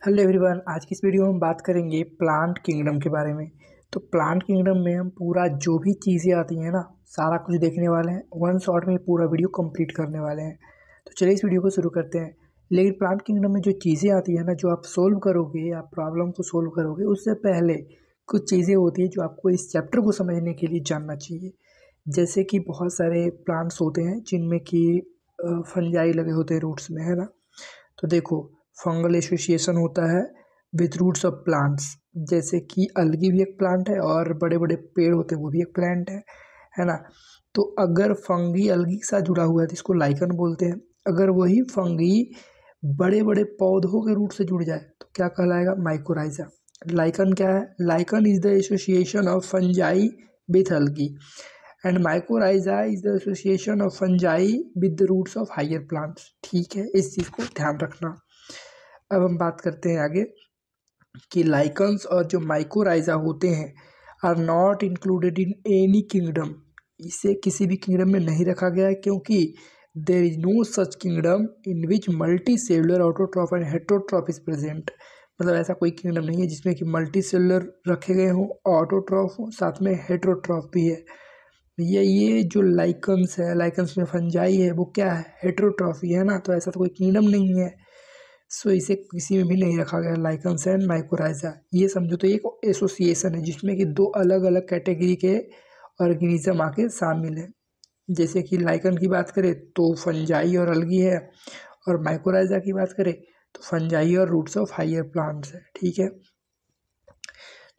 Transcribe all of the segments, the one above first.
Hello everyone, आज की इस वीडियो में हम बात करेंगे प्लांट किंगडम के बारे में। तो प्लांट किंगडम में हम पूरा जो भी चीज़ें आती हैं ना, सारा कुछ देखने वाले हैं। वन शॉट में पूरा वीडियो कंप्लीट करने वाले हैं। तो चलिए इस वीडियो को शुरू करते हैं। लेकिन प्लांट किंगडम में जो चीज़ें आती हैं ना, जो आप सोल्व करोगे, आप प्रॉब्लम को सोल्व करोगे, उससे पहले कुछ चीज़ें होती हैं जो आपको इस चैप्टर को समझने के लिए जानना चाहिए। जैसे कि बहुत सारे प्लांट्स होते हैं जिनमें कि फंजाई लगे होते हैं रूट्स में, है ना। तो देखो, फंगल एसोसिएशन होता है विथ रूट्स ऑफ प्लांट्स। जैसे कि अलगी भी एक प्लांट है और बड़े बड़े पेड़ होते हैं वो भी एक प्लांट है ना। तो अगर फंगी अलगी के साथ जुड़ा हुआ है तो इसको लाइकन बोलते हैं। अगर वही फंगी बड़े बड़े पौधों के रूट से जुड़ जाए तो क्या कहलाएगा? माइकोराइजा। लाइकन क्या है? Lichen is the association of fungi with algae and mycorrhiza is the association of fungi with the roots of higher plants. ठीक है, इस चीज़ को ध्यान रखना। अब हम बात करते हैं आगे कि लाइकन्स और जो माइकोराइजा होते हैं are not included in any kingdom. इसे किसी भी किंगडम में नहीं रखा गया है क्योंकि there is no such kingdom in which multi cellular autotroph and heterotroph is present. मतलब ऐसा कोई किंगडम नहीं है जिसमें कि मल्टी सेलुलर रखे गए हों, ऑटोट्रॉफ हो, साथ में हेटरोट्रॉफ भी है। ये जो लाइकन्स है, लाइकन्स में फंजाई है, वो क्या है? हेटरोट्रॉफी है ना। तो ऐसा तो कोई किंगडम नहीं है, सो इसे किसी में भी नहीं रखा गया। लाइकन्स एंड माइकोराइजा, ये समझो तो एक एसोसिएशन है जिसमें कि दो अलग अलग कैटेगरी के ऑर्गेनिज्म आके शामिल है। जैसे कि लाइकन की बात करें तो फंजाई और अलगी है, और माइकोराइजा की बात करें तो फंजाई और रूट्स ऑफ हायर प्लांट्स है। ठीक है,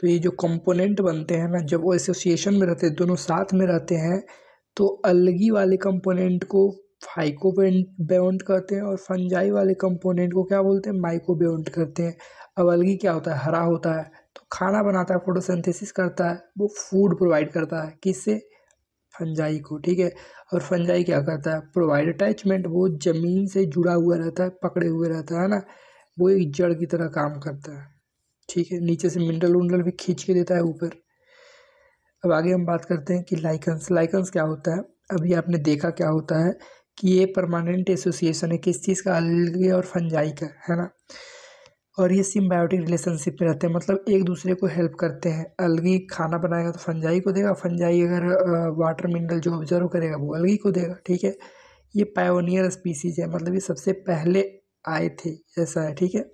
तो ये जो कंपोनेंट बनते हैं ना, जब वो एसोसिएशन में रहते हैं, दोनों साथ में रहते हैं, तो अलगी वाले कंपोनेंट को फाइकोबियोन्ट कहते हैं और फंजाई वाले कंपोनेंट को क्या बोलते हैं? माइकोबियोन्ट करते हैं। अब अलगी क्या होता है? हरा होता है, तो खाना बनाता है, फोटोसिंथेसिस करता है, वो फूड प्रोवाइड करता है। किससे? फंजाई को। ठीक है, और फंजाई क्या करता है? प्रोवाइड अटैचमेंट, वो जमीन से जुड़ा हुआ रहता है, पकड़े हुए रहता है ना, वो एक जड़ की तरह काम करता है। ठीक है, नीचे से मिनरल उनरल भी खींच के देता है ऊपर। अब आगे हम बात करते हैं कि लाइकन्स। लाइकन्स क्या होता है? अभी आपने देखा क्या होता है कि ये परमानेंट एसोसिएशन है किस चीज़ का? अलगी और फंजाई का, है ना। और ये सिम्बायोटिक रिलेशनशिप में रहते हैं, मतलब एक दूसरे को हेल्प करते हैं। अलगी खाना बनाएगा तो फंजाई को देगा, फंजाई अगर वाटर मिनरल जो ऑब्जर्व करेगा वो अलगी को देगा। ठीक है, ये पायोनियर स्पीसीज है, मतलब ये सबसे पहले आए थे, ऐसा है। ठीक है,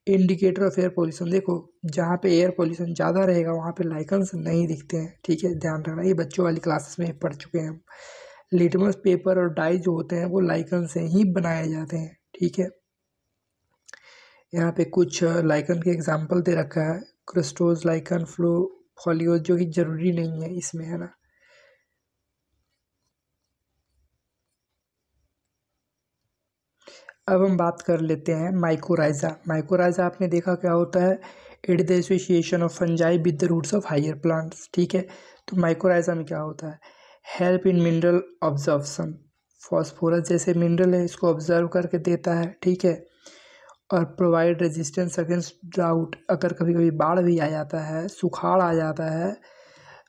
इंडिकेटर ऑफ एयर पोल्यूशन, देखो जहाँ पे एयर पोल्यूशन ज़्यादा रहेगा वहाँ पे लाइकन्स नहीं दिखते हैं। ठीक है, ध्यान रखना, ये बच्चों वाली क्लासेस में पढ़ चुके हैं हम। लिटमस पेपर और डाई जो होते हैं वो लाइकन से ही बनाए जाते हैं। ठीक है, यहाँ पे कुछ लाइकन के एग्जाम्पल दे रखा है, क्रिस्टोज लाइकन, फ्लो फॉलियोज, जो कि जरूरी नहीं है इसमें, है ना। अब हम बात कर लेते हैं माइकोराइजा। माइकोराइजा आपने देखा क्या होता है? It the association of fungi with the roots of higher plants. ठीक है, तो माइकोराइजा में क्या होता है? Help in mineral observation, phosphorus जैसे मिनरल है इसको ऑब्जर्व करके देता है। ठीक है, और प्रोवाइड रेजिस्टेंस अगेंस्ट ड्राउट, अगर कभी कभी बाढ़ भी आ जाता है, सुखाड़ आ जाता है,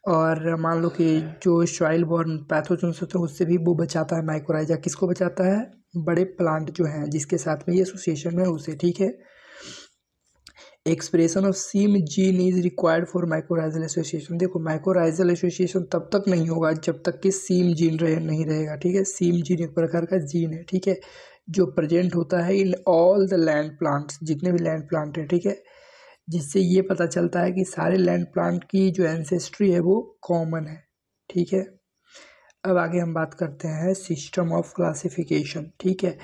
और मान लो कि जो सॉइल बॉर्न पैथोजन्स होते हैं उससे भी वो बचाता है। माइकोराइजा किसको बचाता है? बड़े प्लांट जो हैं जिसके साथ में ये एसोसिएशन है उसे। ठीक है, expression of sym gene is required for mycorrhizal association. देखो, माइकोराइजल एसोसिएशन तब तक नहीं होगा जब तक कि सीम जीन नहीं रहेगा। ठीक है, सीम जीन एक प्रकार का जीन है। ठीक है, जो प्रेजेंट होता है in all the land plants, जितने भी लैंड प्लांट हैं। ठीक है, जिससे ये पता चलता है कि सारे लैंड प्लांट की जो एंसेस्ट्री है वो कॉमन है। ठीक है, अब आगे हम बात करते हैं सिस्टम ऑफ क्लासिफिकेशन। ठीक है,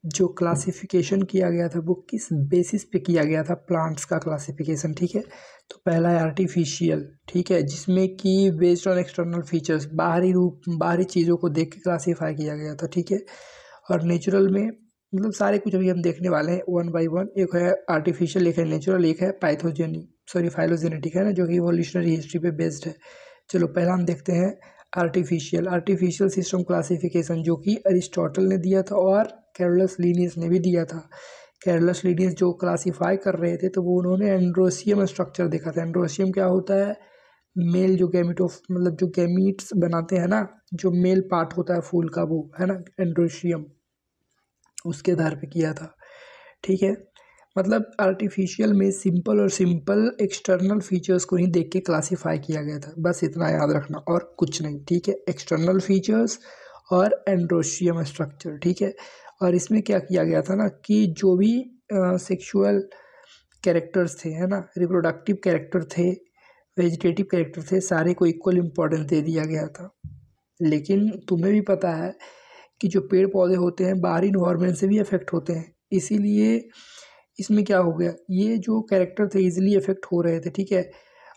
जो क्लासिफिकेशन किया गया था वो किस बेसिस पे किया गया था? प्लांट्स का क्लासिफिकेशन। ठीक है, तो पहला है आर्टिफिशियल। ठीक है, जिसमें कि बेस्ड ऑन एक्सटर्नल फीचर्स, बाहरी रूप, बाहरी चीज़ों को देख के क्लासीफाई किया गया था। ठीक है, और नेचुरल में मतलब सारे कुछ अभी हम देखने वाले हैं वन बाय वन। एक है आर्टिफिशियल, एक है नेचुरल, एक है फाइलोजेनेटिक, है ना, जो कि इवोल्यूशनरी हिस्ट्री पे बेस्ड है। चलो पहला हम देखते हैं आर्टिफिशियल। आर्टिफिशियल सिस्टम क्लासिफिकेशन जो कि अरिस्टोटल ने दिया था और कैरोलस लीनियस ने भी दिया था। कैरोलस लीनियस जो क्लासीफाई कर रहे थे तो वो उन्होंने एंड्रोसियम स्ट्रक्चर देखा था। एंड्रोसियम क्या होता है? मेल जो गैमिटोफ, मतलब जो गैमीट्स बनाते हैं ना, जो मेल पार्ट होता है फूल का, वो है ना एंड्रोसियम, उसके आधार पे किया था। ठीक है, मतलब आर्टिफिशियल में सिंपल और सिंपल एक्सटर्नल फीचर्स को ही देख के क्लासीफाई किया गया था, बस इतना याद रखना और कुछ नहीं, ठीक है। एक्सटर्नल फीचर्स और एंड्रोशियम स्ट्रक्चर, ठीक है। और इसमें क्या किया गया था ना कि जो भी सेक्सुअल कैरेक्टर्स थे, है ना, रिप्रोडक्टिव कैरेक्टर थे, वेजिटेटिव कैरेक्टर थे, सारे को इक्वल इम्पोर्टेंस दे दिया गया था। लेकिन तुम्हें भी पता है कि जो पेड़ पौधे होते हैं बाहरी इन्वायरमेंट से भी अफेक्ट होते हैं, इसीलिए इसमें क्या हो गया, ये जो कैरेक्टर थे इजीली अफेक्ट हो रहे थे, ठीक है।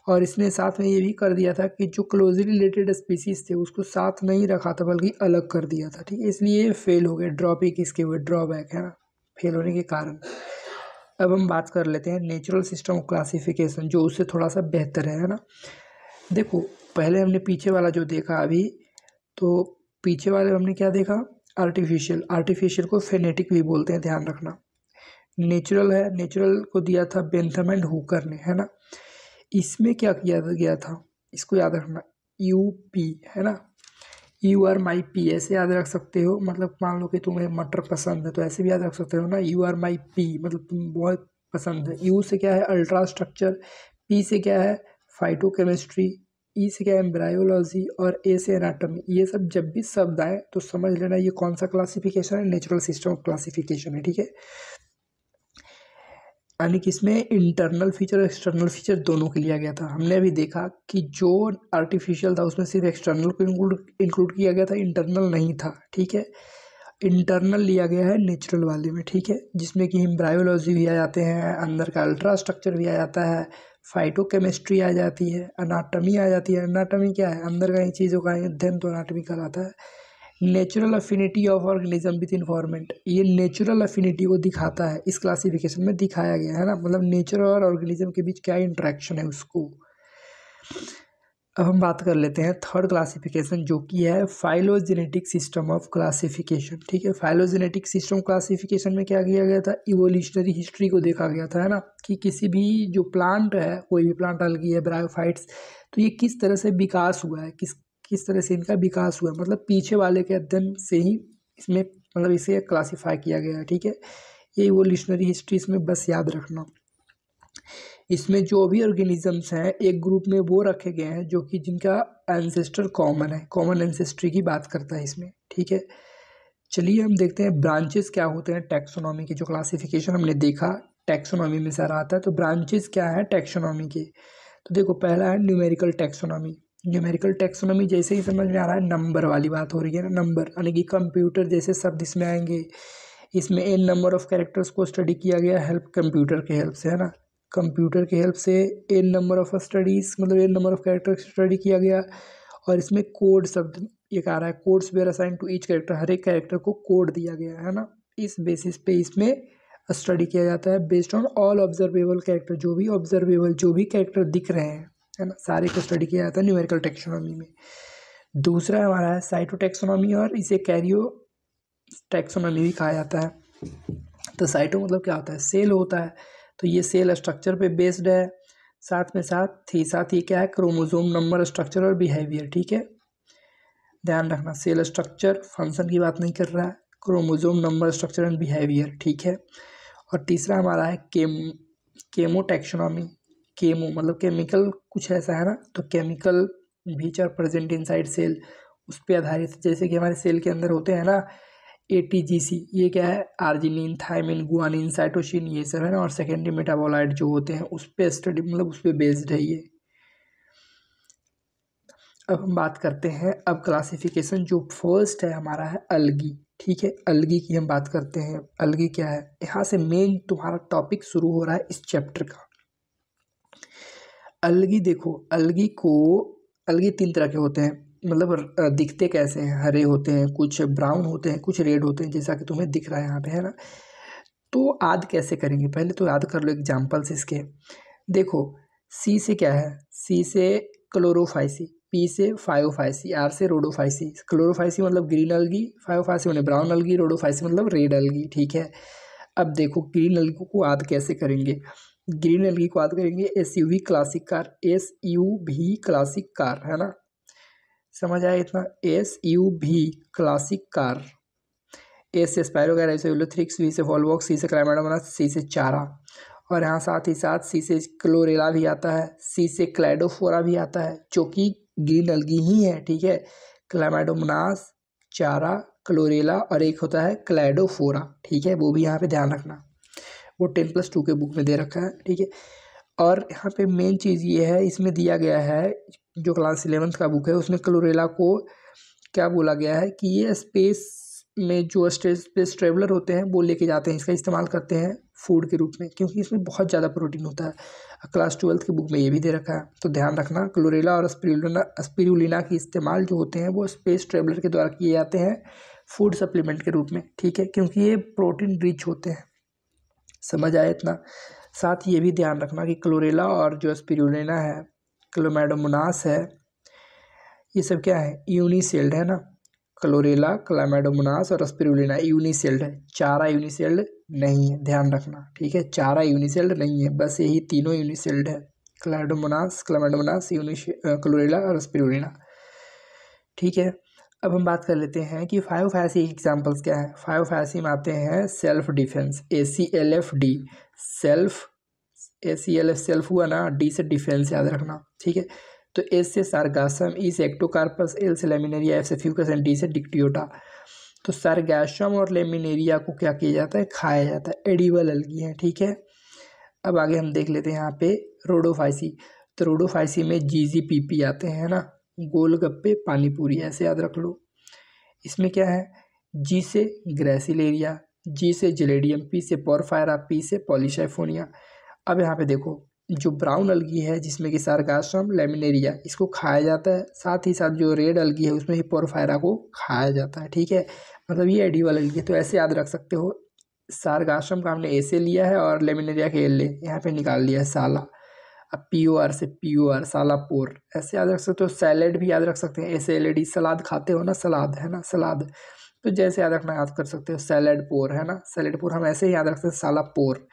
और इसने साथ में ये भी कर दिया था कि जो क्लोजली रिलेटेड स्पीसीज थे उसको साथ नहीं रखा था बल्कि अलग कर दिया था, ठीक है। इसलिए ये फेल हो गए, ड्रॉपिक इसके हुए, ड्रॉबैक है ना, फेल होने के कारण। अब हम बात कर लेते हैं नेचुरल सिस्टम क्लासिफिकेशन, जो उससे थोड़ा सा बेहतर है ना। देखो पहले हमने पीछे वाला जो देखा अभी, तो पीछे वाले हमने क्या देखा, आर्टिफिशियल को फेनेटिक भी बोलते हैं, ध्यान रखना। नेचुरल है, नेचुरल को दिया था बेंथम एंड हुकर ने, है ना। इसमें क्या किया गया था, इसको याद रखना, यूपी, है ना, यू आर माई पी, ऐसे याद रख सकते हो। मतलब मान लो कि तुम्हें मटर पसंद है तो ऐसे भी याद रख सकते हो ना, यू आर माई पी, मतलब तुम बहुत पसंद है। यू से क्या है, अल्ट्रा स्ट्रक्चर, पी से क्या है, फाइटोकेमिस्ट्री, ई से क्या है, एम्ब्रायोलॉजी, और ए से एनाटॉमी। ये सब जब भी शब्द आए तो समझ लेना ये कौन सा क्लासिफिकेशन है, नेचुरल सिस्टम क्लासिफिकेशन है, ठीक है। यानी कि इसमें इंटरनल फीचर और एक्सटर्नल फीचर दोनों के लिया गया था। हमने अभी देखा कि जो आर्टिफिशियल था उसमें सिर्फ एक्सटर्नल को इंक्लूड किया गया था, इंटरनल नहीं था, ठीक है। इंटरनल लिया गया है नेचुरल वाले में, ठीक है, जिसमें कि एम्ब्रायोलॉजी भी आ जाते हैं, अंदर का अल्ट्रा स्ट्रक्चर भी आ जाता है, फाइटोकेमिस्ट्री आ जाती है, अनाटमी आ जाती है। अनाटमी क्या है, अंदर का ही चीज़ों का अध्ययन, तो अनाटमी कहलाता है। Natural affinity of organism with environment, ये नेचुरल अफिनिटी को दिखाता है, इस क्लासिफिकेशन में दिखाया गया है ना, मतलब नेचर और ऑर्गेनिज्म के बीच क्या इंटरेक्शन है उसको। अब हम बात कर लेते हैं थर्ड क्लासिफिकेशन, जो कि है फाइलोजेनेटिक सिस्टम ऑफ क्लासिफिकेशन, ठीक है। फाइलोजेनेटिक सिस्टम क्लासिफिकेशन में क्या किया गया था, इवोल्यूशनरी हिस्ट्री को देखा गया था, है ना, कि किसी भी जो प्लांट है, कोई भी प्लांट, अलगी है, ब्रायोफाइट्स, तो ये किस तरह से विकास हुआ है, किस तरह से इनका विकास हुआ है, मतलब पीछे वाले के अध्ययन से ही इसमें, मतलब इसे क्लासीफाई किया गया है, ठीक है। ये इवोल्यूशनरी हिस्ट्री इसमें बस याद रखना। इसमें जो भी ऑर्गेनिजम्स हैं एक ग्रुप में वो रखे गए हैं जो कि जिनका एंसेस्टर कॉमन है, कॉमन एंसेस्ट्री की बात करता है इसमें, ठीक है। चलिए हम देखते हैं ब्रांचेस क्या होते हैं टैक्सोनॉमी के। जो क्लासिफिकेशन हमने देखा टैक्सोनॉमी में सारा आता है, तो ब्रांचेस क्या है टैक्सोनॉमी के। तो देखो पहला है न्यूमेरिकल टैक्सोनॉमी। न्यूमेरिकल टैक्सोनॉमी जैसे ही समझ में आ रहा है, नंबर वाली बात हो रही है ना, नंबर यानी कि कंप्यूटर जैसे शब्द इसमें आएंगे। इसमें एन नंबर ऑफ कैरेक्टर्स को स्टडी किया गया हेल्प कंप्यूटर के हेल्प से, है ना, कंप्यूटर के हेल्प से एन नंबर ऑफ स्टडीज, मतलब an number of character study किया गया। और इसमें कोड शब्द एक आ रहा है, codes were assign to each character, हर एक कैरेक्टर को कोड दिया गया है ना, इस बेसिस पे इसमें स्टडी किया जाता है based on all observable character, जो भी ऑब्जर्वेबल जो भी कैरेक्टर दिख रहे हैं, है ना, सारे को स्टडी किया जाता है न्यूमेरिकल टैक्सोनॉमी में। दूसरा हमारा है साइटोटैक्सोनॉमी, और इसे कैरियो टैक्सोनॉमी भी कहा जाता है। तो साइटो मतलब क्या होता है, सेल होता है, तो ये सेल स्ट्रक्चर पे बेस्ड है, साथ ही क्या है, क्रोमोसोम नंबर, स्ट्रक्चर और बिहेवियर, ठीक है। ध्यान रखना, सेल स्ट्रक्चर फंक्शन की बात नहीं कर रहा है, chromosome number, structure and behaviour, ठीक है। और तीसरा हमारा है केमो टैक्सोनॉमी। केमो मतलब केमिकल कुछ ऐसा है ना, तो chemical which are present inside cell, उस पर आधारित, जैसे कि हमारे सेल के अंदर होते हैं ना ATGC, ये क्या है, आर्जिनिन, थायमिन, गुआनिन, साइटोसिन, ये सब है ना, और सेकेंडरी मेटाबोलाइट जो होते हैं उस पर स्टडी, मतलब उस पर बेस्ड है ये। अब हम बात करते हैं, अब क्लासिफिकेशन जो फर्स्ट है हमारा है अलगी, ठीक है। अलगी की हम बात करते हैं, अलगी क्या है, यहाँ से मेन तुम्हारा टॉपिक शुरू हो रहा है इस चैप्टर का। अलगी देखो, अलगी 3 तरह के होते हैं, मतलब दिखते कैसे हैं, हरे होते हैं, कुछ ब्राउन होते हैं, कुछ रेड होते हैं, जैसा कि तुम्हें दिख रहा है यहाँ पे, है ना। तो याद कैसे करेंगे, पहले तो याद कर लो एग्जाम्पल्स इसके। देखो सी से क्या है, सी से क्लोरोफाइसी, पी से फायोफाइसी, आर से रोडोफाइसी। क्लोरोफाइसी मतलब ग्रीन अलगी, फायोफाइसी मतलब ब्राउन अलगी, रोडोफाइसी मतलब रेड अलगी, ठीक है। अब देखो ग्रीन अलगी को याद कैसे करेंगे, ग्रीन एलगी को याद करेंगे SUV classic car, SUV classic car, है ना, समझ आया इतना, SUV क्लासिक कार, ए से स्पायरोगैरा, से यूलोथ्रिक्स, बी से वॉलवॉक्स, सी से क्लाइमेडोमोनास, सी से चारा। और यहाँ साथ ही साथ सी से क्लोरेला भी आता है, सी से क्लाइडोफोरा भी आता है जो कि ग्रीन अलगी ही है, ठीक है। क्लाइमेडोमोनास, चारा, क्लोरेला और एक होता है क्लाइडोफोरा, ठीक है, वो भी यहाँ पे ध्यान रखना, वो 10+2 के बुक में दे रखा है, ठीक है। और यहाँ पे मेन चीज़ ये है, इसमें दिया गया है जो क्लास 11th का बुक है उसमें क्लोरेला को क्या बोला गया है कि ये स्पेस में जो स्पेस ट्रेवलर होते हैं वो लेके जाते हैं, इसका इस्तेमाल करते हैं फूड के रूप में, क्योंकि इसमें बहुत ज़्यादा प्रोटीन होता है। क्लास 12th की बुक में ये भी दे रखा है, तो ध्यान रखना क्लोरेला और स्पिरुलिना की इस्तेमाल जो होते हैं वो स्पेस ट्रेवलर के द्वारा किए जाते हैं फूड सप्लीमेंट के रूप में, ठीक है, क्योंकि ये प्रोटीन रिच होते हैं। समझ आया इतना। साथ ही ये भी ध्यान रखना कि क्लोरेला और जो स्पिरुलिना है, क्लोमैडोमोनास है, ये सब क्या है, यूनिसेल्ड है ना। क्लोरेला, क्लाइमेडोमोनास और स्पिरुलिना यूनिसेल्ड है, चारा यूनिसेल्ड नहीं है, ध्यान रखना, ठीक है, चारा यूनिसेल्ड नहीं है, बस यही तीनों यूनिसेल्ड है, क्लाइमेडोमोनास, क्लोरेला और स्पिरुलिना, ठीक है। अब हम बात कर लेते हैं कि 5 फैसी एग्जाम्पल्स क्या है। 5 फैसी में आते हैं self defence, ACLFD, self, ACLF self हुआ ना, डी से डिफेंस याद रखना, ठीक है। तो एस से सारगासम, ई से एक्टोकार्पस, एल से लेमिनेरिया, एफ से फ्यूकस एंड डी से डिक्टियोटा। तो सारगासम और लेमिनेरिया को क्या किया जाता है, खाया जाता है, एडिबल अलगी है, ठीक है। अब आगे हम देख लेते हैं यहाँ पे रोडोफाइसी। तो रोडोफाइसी में GGPP आते हैं ना, गोलगप्पे पानीपुरी, ऐसे याद रख लो। इसमें क्या है, जी से ग्रेसिलेरिया, जी से जेलेडियम, पी से पोरफायरा, पी से पॉलीसाइफोनिया। अब यहाँ पे देखो जो ब्राउन अलगी है जिसमें कि सारगासम, लेमिनेरिया, इसको खाया जाता है, साथ ही साथ जो रेड अलगी है उसमें ही पोरफायरा को खाया जाता है, ठीक है, मतलब ये एडिबल अलगी है। तो ऐसे याद रख सकते हो, सारगासम का हमने ए से लिया है और लेमिनेरिया के एल यहाँ पे निकाल लिया है साला। अब POR से POR, सालापोर, ऐसे याद रख सकते हो। सैलेड भी याद रख सकते हैं, SLAD, सलाद खाते हो ना, सलाद है ना, सलाद, तो जैसे याद रखना याद कर सकते हो, सैलेड पोर है ना, सैलेड पोर, हम ऐसे ही याद रखते हैं सालापोर,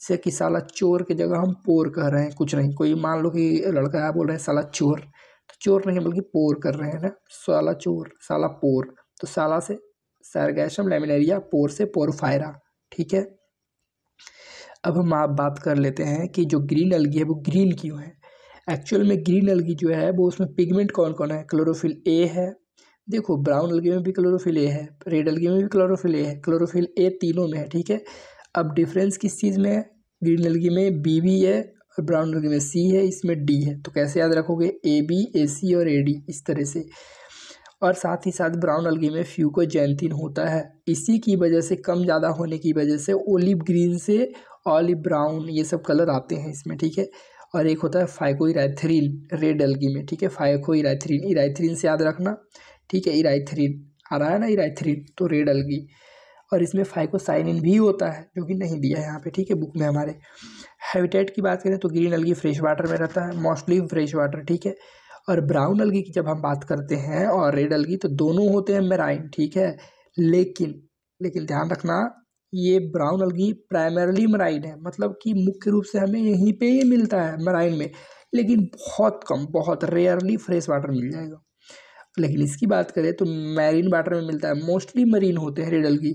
जैसे कि साला चोर की जगह हम पोर कह रहे हैं, कुछ नहीं, कोई मान लो कि लड़का है बोल रहे हैं साला चोर, तो चोर नहीं बल्कि पोर कर रहे हैं ना, साला चोर, साला पोर। तो साला से सारगैसम, लेमिनेरिया, पोर से पोरफायरा, ठीक है। अब हम आप बात कर लेते हैं कि जो ग्रीन अलगी है वो ग्रीन क्यों है। एक्चुअल में ग्रीन अलगी जो है वो उसमें पिगमेंट कौन कौन है, क्लोरोफिल ए है, देखो ब्राउन अलगी में भी क्लोरोफिल ए है, रेड अलगी में भी क्लोरोफिल ए है, क्लोरोफिल ए तीनों में है, ठीक है। अब डिफरेंस किस चीज़ में है, ग्रीन अलगी में बी भी है और ब्राउन अलगी में सी है, इसमें डी है, तो कैसे याद रखोगे, AB, AC और AD, इस तरह से। और साथ ही साथ ब्राउन अलगी में फ्यूकोजैंथिन होता है, इसी की वजह से कम ज़्यादा होने की वजह से ओलिव ग्रीन से ऑलिव ब्राउन ये सब कलर आते हैं इसमें, ठीक है। और एक होता है फाइकोइराइथ्रिन रेड अलगी में, ठीक है, फाइकोइराइथ्रिन, इराइथ्रिन से याद रखना, ठीक है, इराइथ्रिन आ रहा है ना, इराइथ्रिन, तो रेड अलगी। और इसमें फाइकोसाइनिन भी होता है जो कि नहीं दिया है यहाँ पे, ठीक है, बुक में हमारे। हैबिटेट की बात करें तो ग्रीन अलगी फ्रेश वाटर में रहता है, मोस्टली फ्रेश वाटर, ठीक है। और ब्राउन अलगी की जब हम बात करते हैं और रेड अलगी, तो दोनों होते हैं मेराइन, ठीक है, लेकिन ध्यान रखना ये ब्राउन अलगी प्राइमरली मेराइन है, मतलब कि मुख्य रूप से हमें यहीं पे ही मिलता है मेराइन में, लेकिन बहुत कम, बहुत रेयरली फ्रेश वाटर मिल जाएगा। लेकिन इसकी बात करें तो मैरीन वाटर में मिलता है, मोस्टली मरीन होते हैं रेड अलगी,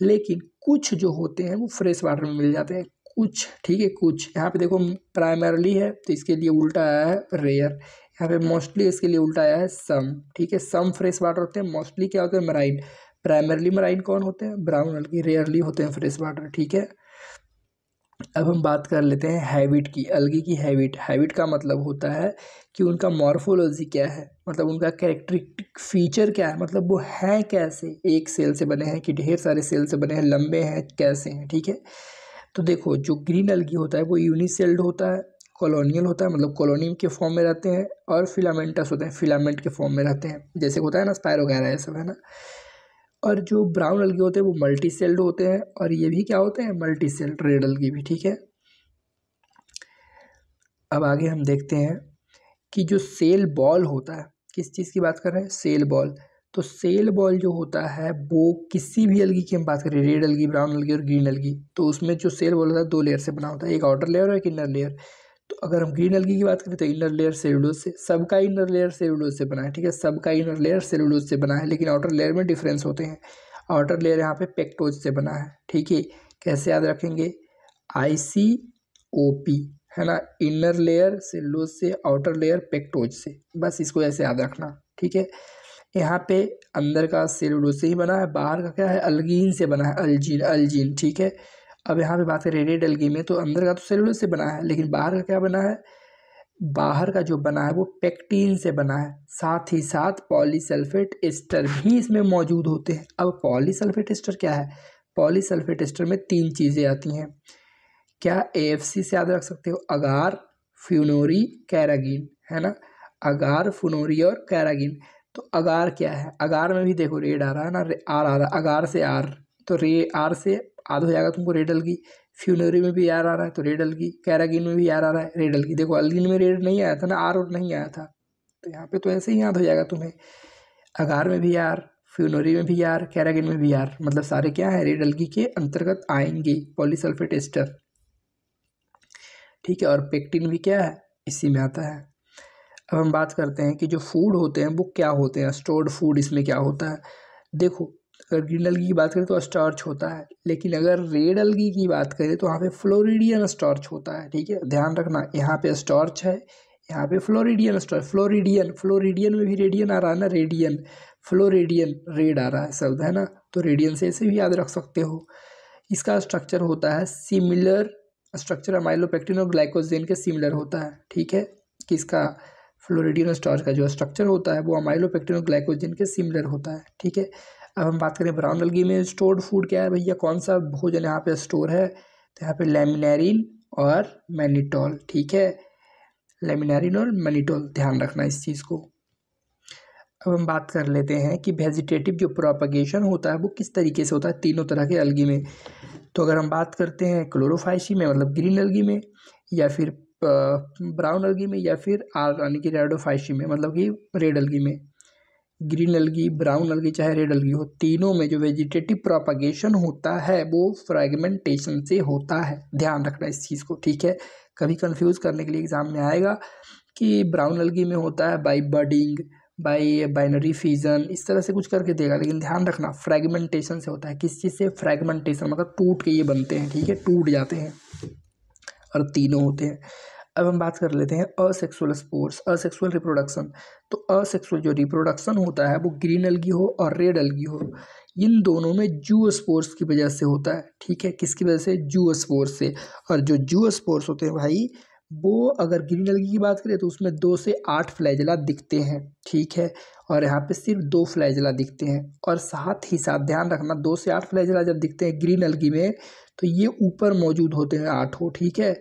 लेकिन कुछ जो होते हैं वो फ्रेश वाटर में मिल जाते हैं, कुछ, ठीक है, कुछ। यहाँ पे देखो प्राइमरली है तो इसके लिए उल्टा आया है रेयर, यहाँ पे मोस्टली इसके लिए उल्टा आया है सम, ठीक है, सम फ्रेश वाटर होते हैं, मोस्टली क्या होते हैं मराइन, प्राइमरली मराइन कौन होते हैं, ब्राउन अलगी, रेयरली होते हैं फ्रेश वाटर, ठीक है। अब हम बात कर लेते हैं हैबिट की, अलगी की हैबिट। हैबिट का मतलब होता है कि उनका मॉर्फोलॉजी क्या है, मतलब उनका कैरेक्टरिस्टिक फीचर क्या है, मतलब वो हैं कैसे, एक सेल से बने हैं कि ढेर सारे सेल से बने हैं, लंबे हैं, कैसे हैं, ठीक है। तो देखो जो ग्रीन अलगी होता है वो यूनिसेल्ड होता है, कॉलोनियल होता है, मतलब कॉलोनी के फॉर्म में रहते हैं, और फिलामेंटस होते हैं, फिलामेंट के फॉर्म में रहते हैं, जैसे होता है ना स्पाइरो वगैरह, ये सब है ना। और जो ब्राउन अलगी होते हैं वो मल्टी सेल्ड होते हैं, और ये भी क्या होते हैं, मल्टी सेल्ड, रेड अलगी भी, ठीक है। अब आगे हम देखते हैं कि जो सेल बॉल होता है, किस चीज़ की बात कर रहे हैं, सेल बॉल। तो सेल बॉल जो होता है वो किसी भी अलगी की हम बात करें, रेड अलगी, ब्राउन अलगी और ग्रीन अलगी, तो उसमें जो सेल बॉल होता है 2 लेयर से बना होता है, एक आउटर लेयर और एक इनर लेयर। तो अगर हम ग्रीन अलगी की बात करें तो इनर लेयर सेलुलोज से, सबका इनर लेयर सेलुलोज से बना है, ठीक है, सबका इनर लेयर सेलुलोज से बना है, लेकिन आउटर लेयर में डिफरेंस होते हैं। आउटर लेयर यहाँ पे पेक्टोज से बना है, ठीक है। कैसे याद रखेंगे, ICOP है ना, इनर लेयर सेलुलोज से, आउटर लेयर पेक्टोज से, बस इसको ऐसे याद रखना, ठीक है। यहाँ पे अंदर का सेलुलोज से ही बना है, बाहर का क्या है, अल्गीन से बना है, अल्जीन, ठीक है। अब यहाँ पे बात करें रेडियल एल्गी में, तो अंदर का तो सेलुलोज से बना है, लेकिन बाहर का क्या बना है, बाहर का जो बना है वो पेक्टीन से बना है, साथ ही साथ पॉलीसल्फेट एस्टर भी इसमें मौजूद होते हैं। अब पॉलीसल्फेट एस्टर क्या है, पॉलीसल्फेट एस्टर में 3 चीज़ें आती हैं, क्या AFC से याद रख सकते हो, अगार, फ्यूनोरी, कैरागिन, है ना, अगार, फ्यूनोरी और कैरागिन। तो अगार क्या है, अगार में भी देखो रेड आ रहा है ना, आर आ रहा है, अगार से आर, तो आर से आध हो जाएगा तुमको रेड एल्गी, फ्यूनरी में भी आर आ रहा है तो रेड एल्गी, कैरागिन में भी आर आ रहा है रेड एल्गी। देखो अल्गिन में रेड नहीं आया था ना, आर और नहीं आया था, तो यहाँ पे तो ऐसे ही याद हो जाएगा तुम्हें, अगार में भी आर, फ्यूनरी में भी आर, कैरागिन में भी आर, मतलब सारे क्या है, रेड एल्गी के अंतर्गत आएंगे, पॉलीसल्फेट एस्टर, ठीक है। और पेक्टिन भी क्या है, इसी में आता है। अब हम बात करते हैं कि जो फूड होते हैं वो क्या होते हैं, स्टोर्ड फूड इसमें क्या होता है। देखो अगर ग्रीन एल्गी की बात करें तो स्टार्च होता है, लेकिन अगर रेड एल्गी की बात करें तो वहाँ पे फ्लोरिडियन स्टार्च होता है, ठीक है, ध्यान रखना, यहाँ पे स्टार्च है, यहाँ पे फ्लोरिडियन स्टार्च, फ्लोरिडियन में भी रेडियन आ रहा है ना, रेडियन, फ्लोरिडियन, रेड आ रहा है शब्द, है ना, तो रेडियन से ऐसे भी याद रख सकते हो। इसका स्ट्रक्चर होता है सिमिलर, स्ट्रक्चर अमाइलोपेक्टिन और ग्लाइकोजेन के सिमिलर होता है, ठीक है, किसका, फ्लोरिडियन स्टार्च का जो स्ट्रक्चर होता है वो अमाइलोपेक्टिन और ग्लाइकोजेन के सिमिलर होता है, ठीक है। अब हम बात करें ब्राउन एल्गी में स्टोर्ड फूड क्या है भैया, कौन सा भोजन यहाँ पे स्टोर है, तो यहाँ पे लेमिनेरिन और मैनिटोल, ठीक है, लेमिनेरिन और मैनिटोल, ध्यान रखना इस चीज़ को। अब हम बात कर लेते हैं कि वेजिटेटिव जो प्रोपगेशन होता है वो किस तरीके से होता है तीनों तरह के एल्गी में। तो अगर हम बात करते हैं क्लोरोफाइसी में, मतलब ग्रीन एल्गी में, या फिर ब्राउन एल्गी में, या फिर यानी कि रेडोफाइसी में, मतलब कि रेड एल्गी में, ग्रीन एल्गी, ब्राउन एल्गी चाहे रेड एल्गी हो, तीनों में जो वेजिटेटिव प्रोपगेशन होता है वो फ्रैगमेंटेशन से होता है, ध्यान रखना इस चीज़ को, ठीक है। कभी कंफ्यूज करने के लिए एग्जाम में आएगा कि ब्राउन एल्गी में होता है by budding, by binary fission, इस तरह से कुछ करके देगा, लेकिन ध्यान रखना फ्रैगमेंटेशन से होता है। किस चीज़ से, फ्रैगमेंटेशन, मतलब टूट के ये बनते हैं, ठीक है, टूट जाते हैं, और तीनों होते हैं। अब हम बात कर लेते हैं असेक्सुअल स्पोर्स, असेक्सुअल रिप्रोडक्शन। तो असेक्सुअल जो रिप्रोडक्शन होता है वो ग्रीन एल्गी हो और रेड एल्गी हो, इन दोनों में जू स्पोर्स की वजह से होता है, ठीक है, किसकी वजह से, जू स्पोर्स से। और जो जू स्पोर्स होते हैं भाई, वो अगर ग्रीन एल्गी की बात करें तो उसमें 2 से 8 फ्लैजेला दिखते हैं, ठीक है, और यहाँ पे सिर्फ 2 फ्लैजेला दिखते हैं। और साथ ही साथ ध्यान रखना, 2 से 8 फ्लैजेला जब दिखते हैं ग्रीन एल्गी में, तो ये ऊपर मौजूद होते हैं 8 हो, ठीक है,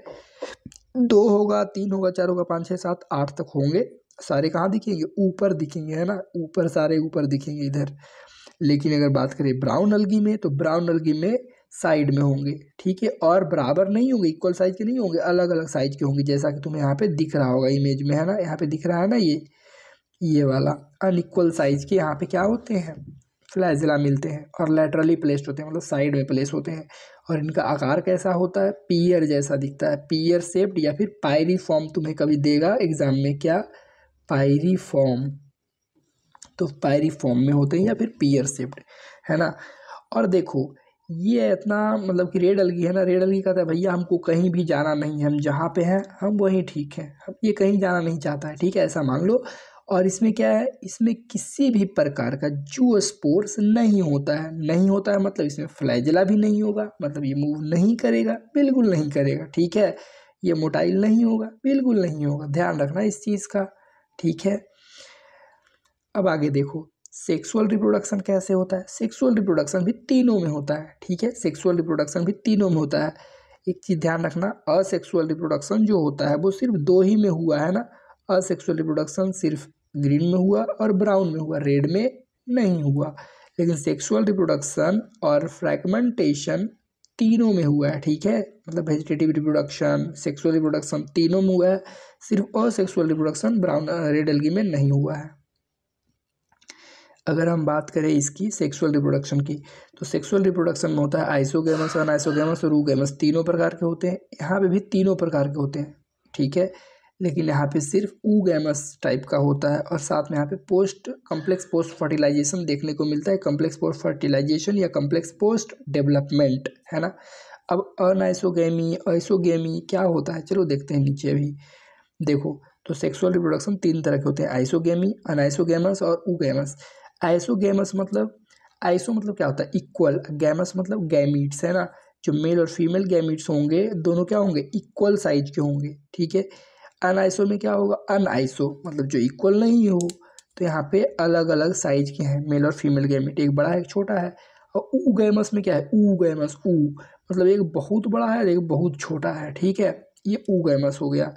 2 होगा, 3 होगा, 4 होगा, 5, 6, 7, 8 तक होंगे, सारे कहाँ दिखेंगे, ऊपर दिखेंगे, है ना, ऊपर, सारे ऊपर दिखेंगे इधर। लेकिन अगर बात करें ब्राउन एल्गी में, तो ब्राउन एल्गी में साइड में होंगे, ठीक है, और बराबर नहीं होंगे, इक्वल साइज के नहीं होंगे, अलग अलग साइज के होंगे, जैसा कि तुम्हें यहाँ पे दिख रहा होगा इमेज में, है ना, यहाँ पे दिख रहा है ना, ये वाला अनइक्वल साइज के यहाँ पे क्या होते हैं, फ्लैजेला मिलते हैं, और लैटरली प्लेस्ड होते हैं, मतलब साइड में प्लेस होते हैं। और इनका आकार कैसा होता है, पीयर जैसा दिखता है, पीयर शेप्ड या फिर पायरीफॉर्म तुम्हें कभी देगा एग्जाम में, क्या, पायरीफॉर्म, तो पायरीफॉर्म में होते हैं या फिर पीयर शेप्ड, है ना। और देखो ये इतना, मतलब कि रेड एल्गी है ना, रेड एल्गी कहता है भैया हमको कहीं भी जाना नहीं है, हम जहाँ पे हैं हम वहीं ठीक है, हम ये कहीं जाना नहीं चाहता है, ठीक है, ऐसा मान लो। और इसमें क्या है, इसमें किसी भी प्रकार का जू स्पोर्स नहीं होता है, नहीं होता है मतलब इसमें फ्लैजेला भी नहीं होगा, मतलब ये मूव नहीं करेगा, बिल्कुल नहीं करेगा, ठीक है, ये मोटाइल नहीं होगा, बिल्कुल नहीं होगा, ध्यान रखना इस चीज़ का, ठीक है। अब आगे देखो सेक्सुअल रिप्रोडक्शन कैसे होता है, सेक्सुअल रिप्रोडक्शन भी तीनों में होता है, ठीक है, सेक्सुअल रिप्रोडक्शन भी तीनों में होता है। एक चीज़ ध्यान रखना, असेक्सुअल रिप्रोडक्शन जो होता है वो सिर्फ 2 ही में हुआ है ना, असेक्सुअल रिप्रोडक्शन सिर्फ ग्रीन में हुआ और ब्राउन में हुआ, रेड में नहीं हुआ। लेकिन सेक्सुअल रिप्रोडक्शन और फ्रैगमेंटेशन तीनों में हुआ है, ठीक है, मतलब वेजिटेटिव रिप्रोडक्शन, सेक्सुअल रिप्रोडक्शन तीनों में हुआ है, सिर्फ asexual reproduction brown red algae में नहीं हुआ है। अगर हम बात करें इसकी सेक्सुअल रिप्रोडक्शन की, तो सेक्सुअल रिप्रोडक्शन में होता है आइसोगैमस, अनआइसोगैमस और रूगैमस, तीनों प्रकार के होते हैं, यहाँ पे भी तीनों प्रकार के होते हैं, ठीक है। लेकिन यहाँ पे सिर्फ ऊगैमस टाइप का होता है। और साथ में यहाँ पे पोस्ट कम्प्लेक्स पोस्ट फर्टिलाइजेशन देखने को मिलता है, कम्प्लेक्स पोस्ट फर्टिलाइजेशन या कम्प्लेक्स पोस्ट डेवलपमेंट, है ना। अब अनआइसोगेमी आइसोगेमी क्या होता है, चलो देखते हैं नीचे अभी। देखो तो सेक्सुअल रिप्रोडक्शन तीन तरह के होते हैं, आइसोगेमी, अनआइसोगेमस और ऊगैमस। आइसोगेमस मतलब, आइसो मतलब क्या होता है इक्वल, गैमस मतलब गैमीट्स, है ना। जो मेल और फीमेल गैमीट्स होंगे दोनों क्या होंगे, इक्वल साइज के होंगे, ठीक है। अनआइसो में क्या होगा, अनआइसो मतलब जो इक्वल नहीं हो, तो यहाँ पे अलग अलग साइज के हैं मेल और फीमेल गैमीट, एक बड़ा है एक छोटा है। और ऊगैमस में क्या है, ऊगैमस ऊ मतलब एक बहुत बड़ा है और एक बहुत छोटा है, ठीक है, ये ऊगैमस हो गया।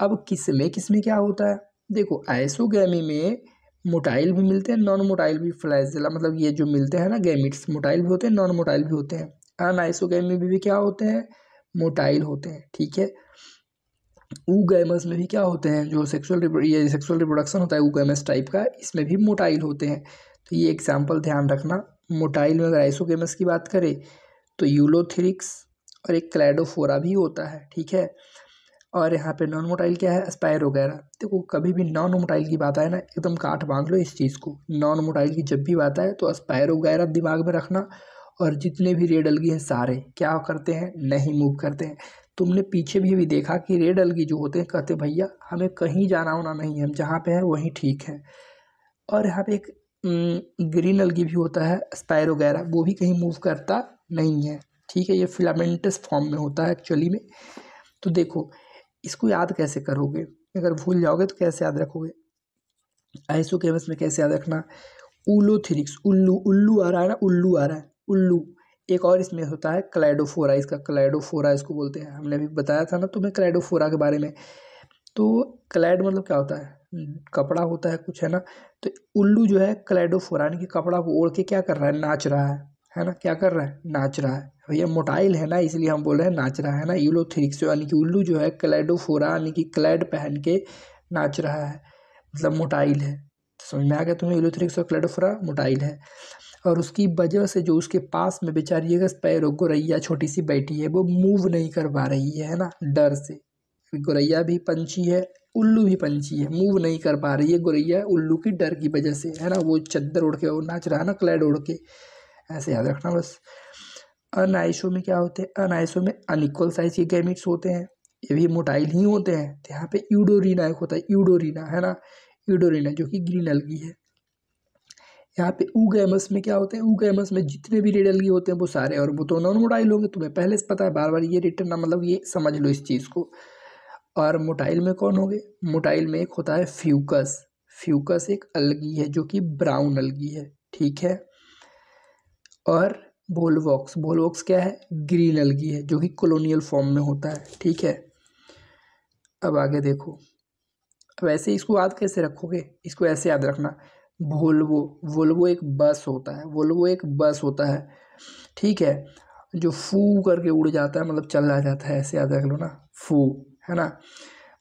अब किसमें क्या होता है, देखो आइसोगैमी में मोटाइल भी मिलते हैं, नॉन मोटाइल भी, फ्लैजेला मतलब ये जो मिलते हैं ना गैमिट्स, मोटाइल भी होते हैं नॉन मोटाइल भी होते हैं। अनआइसोगैमी में भी क्या होते हैं, मोटाइल होते हैं, ठीक है। ऊगैमस में भी क्या होते हैं, जो ये सेक्सुअल रिप्रोडक्शन होता है ऊगैमस टाइप का, इसमें भी मोटाइल होते हैं। तो ये एग्जाम्पल ध्यान रखना। मोटाइल में अगर आइसोगैमस की बात करें तो यूलोथ्रिक्स और एक क्लैडोफोरा भी होता है, ठीक है। और यहाँ पे नॉन मोटाइल क्या है, स्पायर वगैरह। देखो कभी भी नॉन मोटाइल की बात आए ना, एकदम काट बांध लो इस चीज़ को, नॉन मोटाइल की जब भी बात आए तो स्पायर वगैरह दिमाग में रखना। और जितने भी रेड अलगी हैं सारे क्या करते हैं, नहीं मूव करते हैं। तुमने पीछे भी देखा कि रेड अलगी जो होते हैं कहते भैया हमें कहीं जाना होना नहीं है, हम जहाँ पे हैं वहीं ठीक है। और यहाँ पे एक ग्रीन अलगी भी होता है स्पायर वगैरह, वो भी कहीं मूव करता नहीं है, ठीक है। ये फिलामेंटस फॉर्म में होता है एक्चुअली में। तो देखो इसको याद कैसे करोगे, अगर भूल जाओगे तो कैसे याद रखोगे। आइसोकेमस में कैसे याद रखना, उलोथ्रिक्स, उल्लू उल्लू आ रहा है ना, उल्लू आ रहा है, उल्लू। एक और इसमें होता है क्लैडोफोरा, इसका क्लैडोफोरा इसको बोलते हैं, हमने अभी बताया था ना तुम्हें क्लैडोफोरा के बारे में। तो क्लैड मतलब क्या होता है, कपड़ा होता है कुछ, है ना। तो उल्लू जो है क्लैडोफोरा यानी कि कपड़ा को ओढ़ के क्या कर रहा है, नाच रहा है ना, क्या कर रहा है, नाच रहा है। भैया मोटाइल है ना इसलिए हम बोल रहे हैं नाच रहा है ना। यूलोथ्रिक्स यानी कि उल्लू जो है क्लैडोफोरा यानी कि क्लैड पहन के नाच रहा है, मतलब मोटाइल है। समझ में आ गया तुम्हें, यूलोथ्रिक्स और क्लैडोफोरा मोटाइल है। और उसकी वजह से जो उसके पास में बेचारी एक स्पैरो गोरैया छोटी सी बैठी है, वो मूव नहीं कर पा रही है ना, डर से। गोरैया भी पंछी है, उल्लू भी पंछी है, मूव नहीं कर पा रही है गोरैया उल्लू की डर की वजह से, है ना। वो चद्दर ओढ़ के वो नाच रहा है ना, क्लैड ओढ़ के, ऐसे याद रखना बस। अनआइसो में क्या होते हैं, अनआइसो में अनइक्वल साइज के गैमीट्स होते हैं, ये भी मोटाइल ही होते हैं। तो यहाँ पे यूडोरीना एक होता है, यूडोरीना, है ना, यूडोरीना जो कि ग्रीन अलगी है। यहाँ पे ऊगैमस में क्या होते हैं, ऊगैमस में जितने भी रेड अलगी होते हैं वो सारे, और वो तो नॉन मोटाइल होंगे, तुम्हें पहले से पता है, बार बार ये रिटर्न ना, मतलब ये समझ लो इस चीज़ को। और मोटाइल में कौन हो गए, मोटाइल में एक होता है फ्यूकस, फ्यूकस एक अलगी है जो कि ब्राउन अलगी है, ठीक है। और बोलवॉक्स, बोलवॉक्स क्या है, ग्रीन अलगी है जो कि कॉलोनियल फॉर्म में होता है, ठीक है। अब आगे देखो, वैसे इसको याद कैसे रखोगे, इसको ऐसे याद रखना, वोल्वो, वोल्वो एक बस होता है, वोल्वो एक बस होता है, ठीक है। जो फू करके उड़ जाता है, मतलब चला जाता है, ऐसे याद रख लो ना, फू, है ना।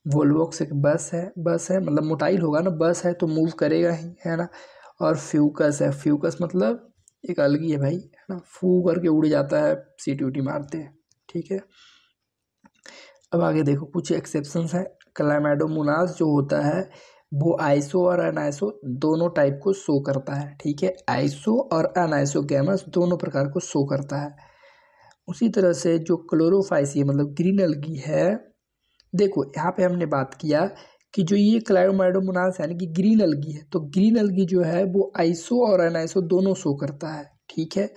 वोल्वोक्स एक बस है, बस है मतलब मोटाइल होगा ना, बस है तो मूव करेगा ही, है ना। और फ्यूकस है, फ्यूकस मतलब एक अलगी है भाई, है ना, फू करके उड़ जाता है, सीटी उटी मारते हैं, ठीक है। अब आगे देखो कुछ एक्सेप्शंस हैं। क्लाइमेडोमोनास जो होता है वो आइसो और अनआइसो दोनों टाइप को शो करता है, ठीक है। आइसो और अनआइसोगैमस दोनों प्रकार को शो करता है। उसी तरह से जो क्लोरोफाइसी मतलब ग्रीन अलगी है, देखो यहाँ पे हमने बात किया कि जो ये क्लाइमेडोमोनास यानी कि ग्रीन अलगी है, तो ग्रीन अलगी जो है वो आइसो और अनआइसो दोनों शो करता है, ठीक है।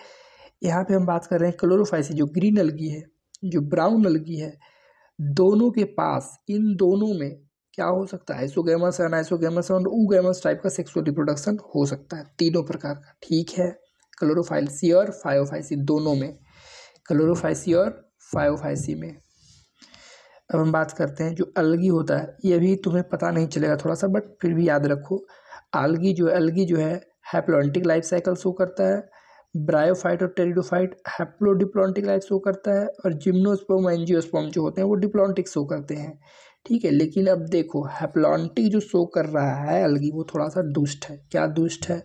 यहाँ पे हम बात कर रहे हैं क्लोरोफाइसी जो ग्रीन अलगी है, जो ब्राउन अलगी है, दोनों के पास इन दोनों में क्या हो सकता है, आइसोगैमस अनआइसोगैमस और ऊगैमस टाइप का सेक्सुअल रिप्रोडक्शन हो सकता है, तीनों प्रकार का, ठीक है। क्लोरोफाइसी और फायोफाइसी दोनों में, क्लोरोफाइसी और फायोफाइसी में। अब हम बात करते हैं जो अलगी होता है, ये भी तुम्हें पता नहीं चलेगा थोड़ा सा, बट फिर भी याद रखो। अलगी जो है हैप्लॉन्टिक लाइफ साइकिल शो करता है, ब्रायोफाइट और टेरिडोफाइट हैप्लोडिप्लॉन्टिक लाइफ शो करता है, और जिम्नोस्पर्म एंजियोस्पर्म जो होते हैं वो डिप्लॉन्टिक शो करते हैं, ठीक है। लेकिन अब देखो हैप्लॉन्टिक जो शो कर रहा है अलगी वो थोड़ा सा दुष्ट है, क्या दुष्ट है,